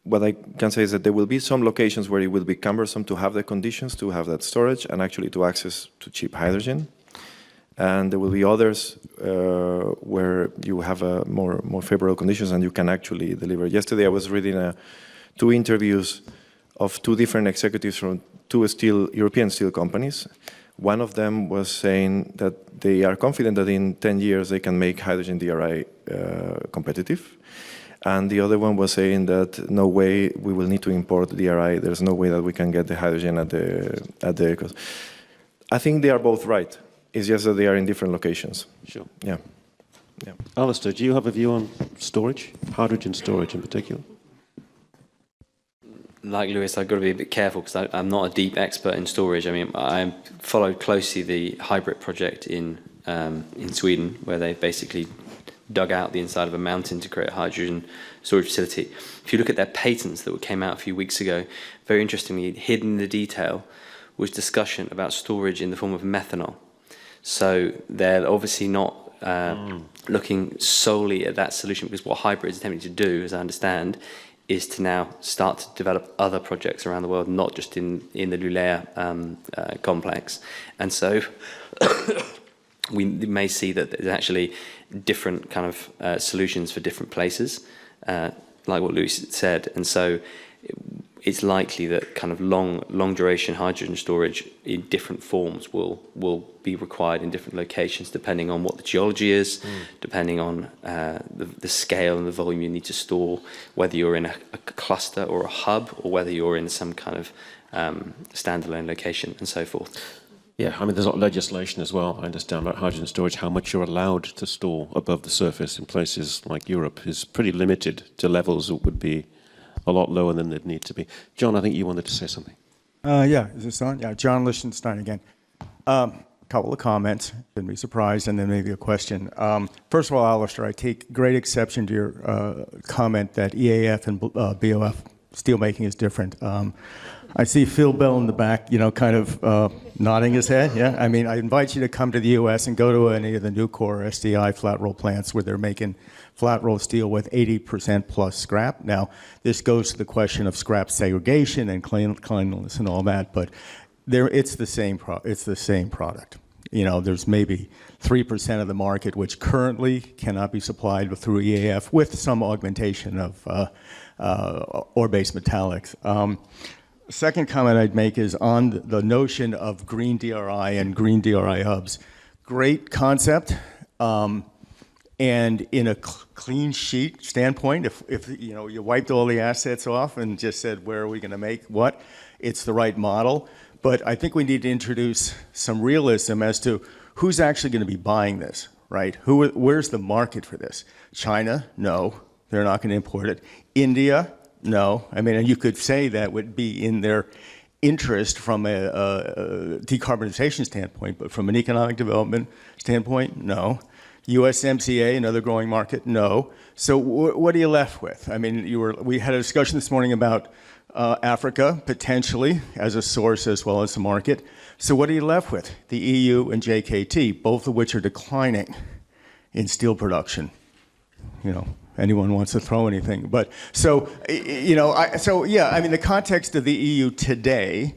what I can say is that there will be some locations where it will be cumbersome to have the conditions to have that storage and actually to access to cheap hydrogen. And there will be others where you have more favorable conditions and you can actually deliver. Yesterday I was reading 2 interviews of 2 different executives from 2 European steel companies. One of them was saying that they are confident that in 10 years they can make hydrogen DRI competitive. And the other one was saying that no way we will need to import DRI. There's no way that we can get the hydrogen at the cost. I think they are both right. It's just that they are in different locations. Sure. Yeah. Alisdair, do you have a view on storage, hydrogen storage in particular? Like Lewis, I've got to be a bit careful because I'm not a deep expert in storage. I mean, I followed closely the hybrid project in in Sweden, where they basically dug out the inside of a mountain to create a hydrogen storage facility. If you look at their patents that came out a few weeks ago, very interestingly, hidden in the detail was discussion about storage in the form of methanol. So they're obviously not looking solely at that solution, because what Hybrid is attempting to do, as I understand, is to now start to develop other projects around the world, not just in the Luleå complex. And so we may see that there's actually different kind of solutions for different places, like what Louis said. And so it's likely that kind of long duration hydrogen storage in different forms will be required in different locations, depending on what the geology is, depending on the scale and the volume you need to store, whether you're in a cluster or a hub, or whether you're in some kind of standalone location, and so forth. Yeah, I mean, there's a lot of legislation as well, I understand, about hydrogen storage. How much you're allowed to store above the surface in places like Europe is pretty limited to levels that would be a lot lower than they'd need to be. John, I think you wanted to say something. Yeah, is this on? Yeah, John Lichtenstein again. Couple of comments, shouldn't be surprised, and then maybe a question. First of all, Alisdair, I take great exception to your comment that EAF and BOF steelmaking is different. I see Phil Bell in the back, you know, kind of nodding his head. Yeah, I mean, I invite you to come to the U.S. and go to any of the Nucor SDI flat roll plants where they're making flat roll steel with 80% plus scrap. Now, this goes to the question of scrap segregation and cleanliness and all that, but it's the same product. You know, there's maybe 3% of the market which currently cannot be supplied through EAF with some augmentation of ore-based metallics. Second comment I'd make is on the notion of green DRI and green DRI hubs. Great concept, and in a clean sheet standpoint, if you know, you wiped all the assets off and just said, where are we going to make what, it's the right model. But I think we need to introduce some realism as to who's actually going to be buying this, right? Where's the market for this? China? No, they're not going to import it. India? No. I mean, and you could say that would be in their interest from a decarbonization standpoint, but from an economic development standpoint, no. USMCA, another growing market, no. So what are you left with? I mean, we had a discussion this morning about Africa, potentially, as a source as well as a market. So what are you left with? The EU and JKT, both of which are declining in steel production. You know, anyone wants to throw anything. But so, you know, I mean, the context of the EU today,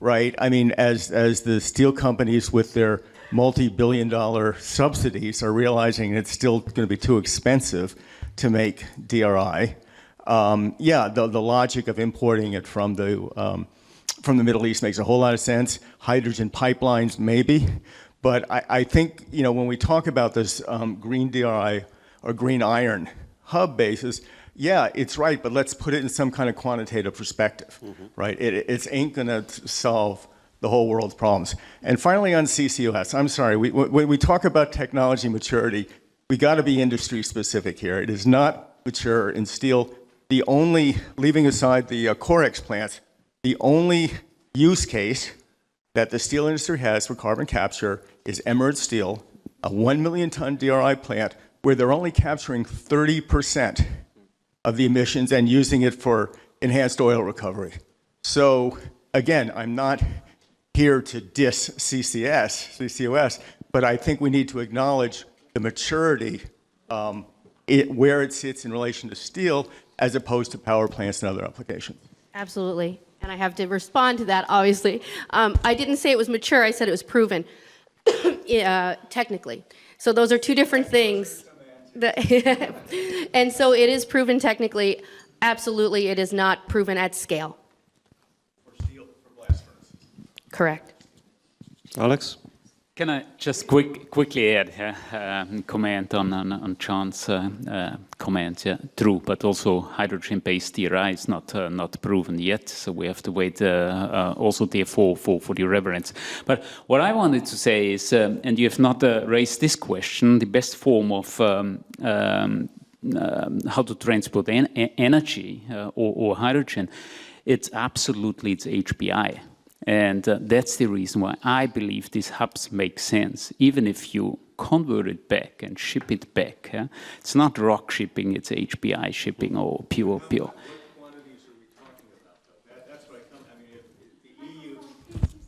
right? I mean, as the steel companies with their multi-billion-dollar subsidies are realizing it's still going to be too expensive to make DRI. Yeah, the logic of importing it from the Middle East makes a whole lot of sense. Hydrogen pipelines, maybe. But I think, you know, when we talk about this green DRI or green iron hub basis, yeah, it's right, but let's put it in some kind of quantitative perspective, right? It ain't going to solve the whole world's problems. And finally on CCUS, I'm sorry, when we talk about technology maturity, we got to be industry specific here. It is not mature in steel. The only, leaving aside the Corex plants, the only use case that the steel industry has for carbon capture is Emerald Steel, a 1 million ton DRI plant where they're only capturing 30% of the emissions and using it for enhanced oil recovery. So again, I'm not here to diss CCUS, but I think we need to acknowledge the maturity, where it sits in relation to steel as opposed to power plants and other applications. Absolutely. And I have to respond to that, obviously. I didn't say it was mature, I said it was proven, technically. So those are two different things. And so it is proven technically. Absolutely, it is not proven at scale. For steel, for blast furnaces. Correct. Alex? Can I just quickly add comment on John's comment? Yeah, true, but also hydrogen-based DRI is not proven yet, so we have to wait also therefore for the reference. But what I wanted to say is, and you have not raised this question, the best form of how to transport energy or hydrogen, it's HBI. And that's the reason why I believe these hubs make sense. Even if you convert it back and ship it back. Yeah? It's not rock shipping, it's HBI shipping or pure.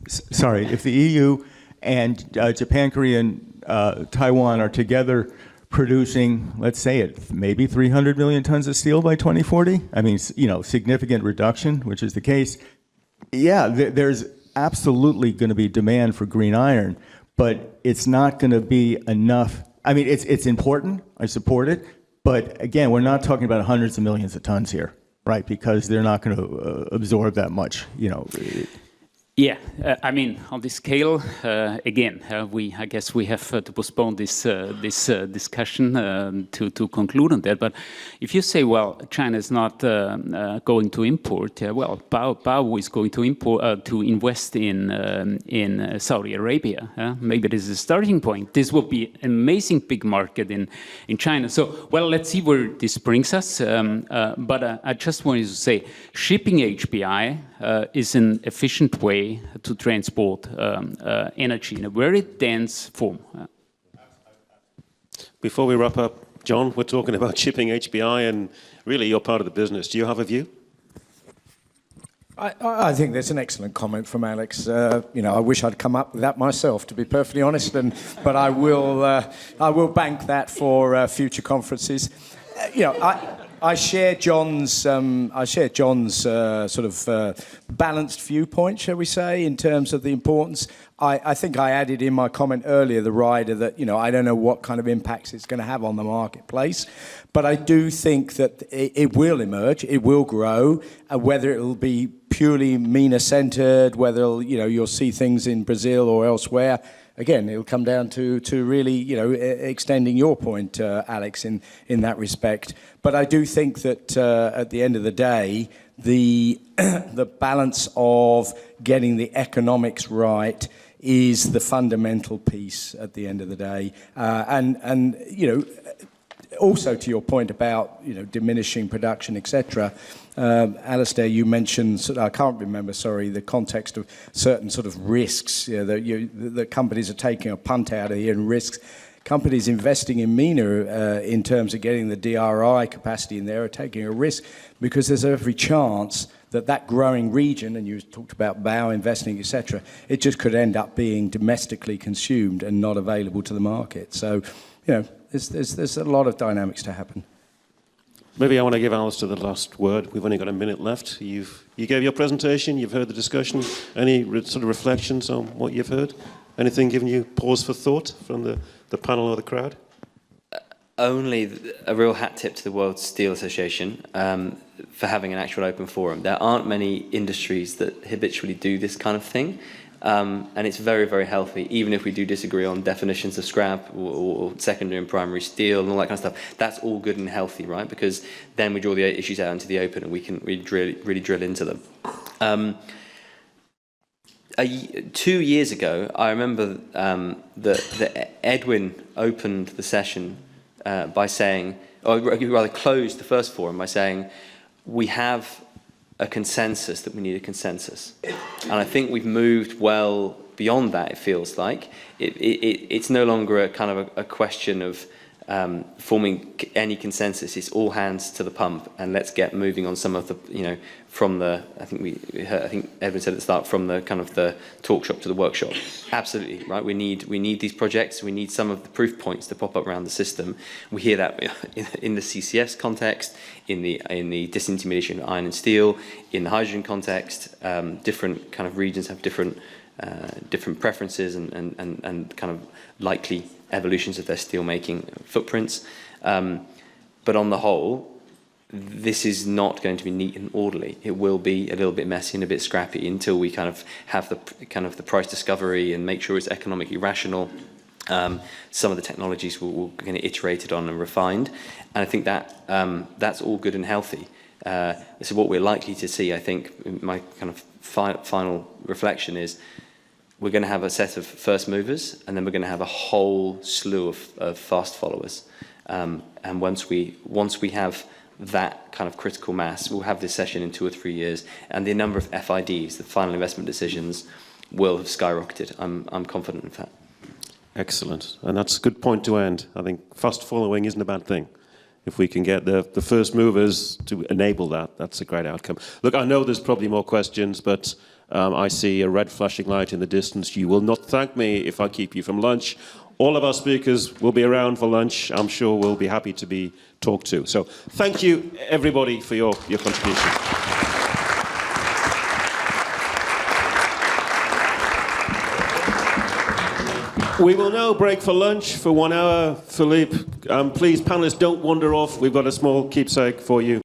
Sorry, if the EU and Japan, Korea, and Taiwan are together producing, let's say it, maybe 300 million tons of steel by 2040, I mean, you know, significant reduction, which is the case. Yeah, there's absolutely going to be demand for green iron, but it's not going to be enough. I mean, it's important, I support it, but again, we're not talking about hundreds of millions of tons here, right? Because they're not going to absorb that much, you know. Yeah, I mean, on this scale, again, I guess we have to postpone this discussion to conclude on that. But if you say, well, China is not going to import, well, Bao is going to import to invest in Saudi Arabia. Maybe this is a starting point. This will be an amazing big market in China. So, well, let's see where this brings us. But I just wanted to say, shipping HBI is an efficient way to transport energy in a very dense form. Before we wrap up, John, we're talking about shipping HBI, and really you're part of the business. Do you have a view? I think that's an excellent comment from Alex. You know, I wish I'd come up with that myself, to be perfectly honest. But I will bank that for future conferences. You know, I share John's sort of balanced viewpoint, shall we say, in terms of the importance. I think I added in my comment earlier, the rider, that, you know, I don't know what kind of impacts it's going to have on the marketplace, but I do think that it will emerge, it will grow, whether it will be purely MENA-centered, whether, you know, you'll see things in Brazil or elsewhere. Again, it'll come down to really, you know, extending your point, Alex, in that respect. But I do think that at the end of the day, the balance of getting the economics right is the fundamental piece at the end of the day. And you know, also to your point about, you know, diminishing production, etc. Alisdair, you mentioned, I can't remember, sorry, the context of certain sort of risks, you know, that companies are taking a punt out of here, and risks. Companies investing in MENA in terms of getting the DRI capacity in there are taking a risk, because there's every chance that that growing region, and you talked about Bao investing, etc., it just could end up being domestically consumed and not available to the market. So, you know, there's a lot of dynamics to happen. Maybe I want to give Alisdair the last word. We've only got a minute left. You gave your presentation, you've heard the discussion. Any sort of reflections on what you've heard? Anything giving you pause for thought from the panel or the crowd? Only a real hat tip to the World Steel Association for having an actual open forum. There aren't many industries that habitually do this kind of thing. And it's very, very healthy, even if we do disagree on definitions of scrap or secondary and primary steel and all that kind of stuff. That's all good and healthy, right? Because then we draw the issues out into the open and we can really drill into them. 2 years ago, I remember that Edwin opened the session by saying, or rather closed the first forum by saying, we have a consensus that we need a consensus. And I think we've moved well beyond that, it feels like. It's no longer a kind of a question of forming any consensus. It's all hands to the pump, and let's get moving on some of the, you know, from the, I think Edwin said at the start, from the kind of the talk shop to the workshop. Absolutely, right? We need these projects. We need some of the proof points to pop up around the system. We hear that in the CCS context, in the disintermediation of iron and steel, in the hydrogen context. Different kind of regions have different preferences and kind of likely evolutions of their steel making footprints. But on the whole, this is not going to be neat and orderly. It will be a little bit messy and a bit scrappy until we kind of have the price discovery and make sure it's economically rational. Some of the technologies will get iterated on and refined, and I think that that's all good and healthy. So what we're likely to see, I think, my kind of final reflection is, we're going to have a set of first movers, and then we're going to have a whole slew of fast followers. And once we have that kind of critical mass, we'll have this session in 2 or 3 years, and the number of FIDs, the final investment decisions, will have skyrocketed. I'm confident of that. Excellent. And that's a good point to end. I think fast following isn't a bad thing. If we can get the first movers to enable that, that's a great outcome. Look, I know there's probably more questions, but I see a red flashing light in the distance. You will not thank me if I keep you from lunch. All of our speakers will be around for lunch. I'm sure we'll be happy to be talked to. So thank you, everybody, for your contribution. We will now break for lunch for 1 hour. Philippe, please, panelists, don't wander off. We've got a small keepsake for you.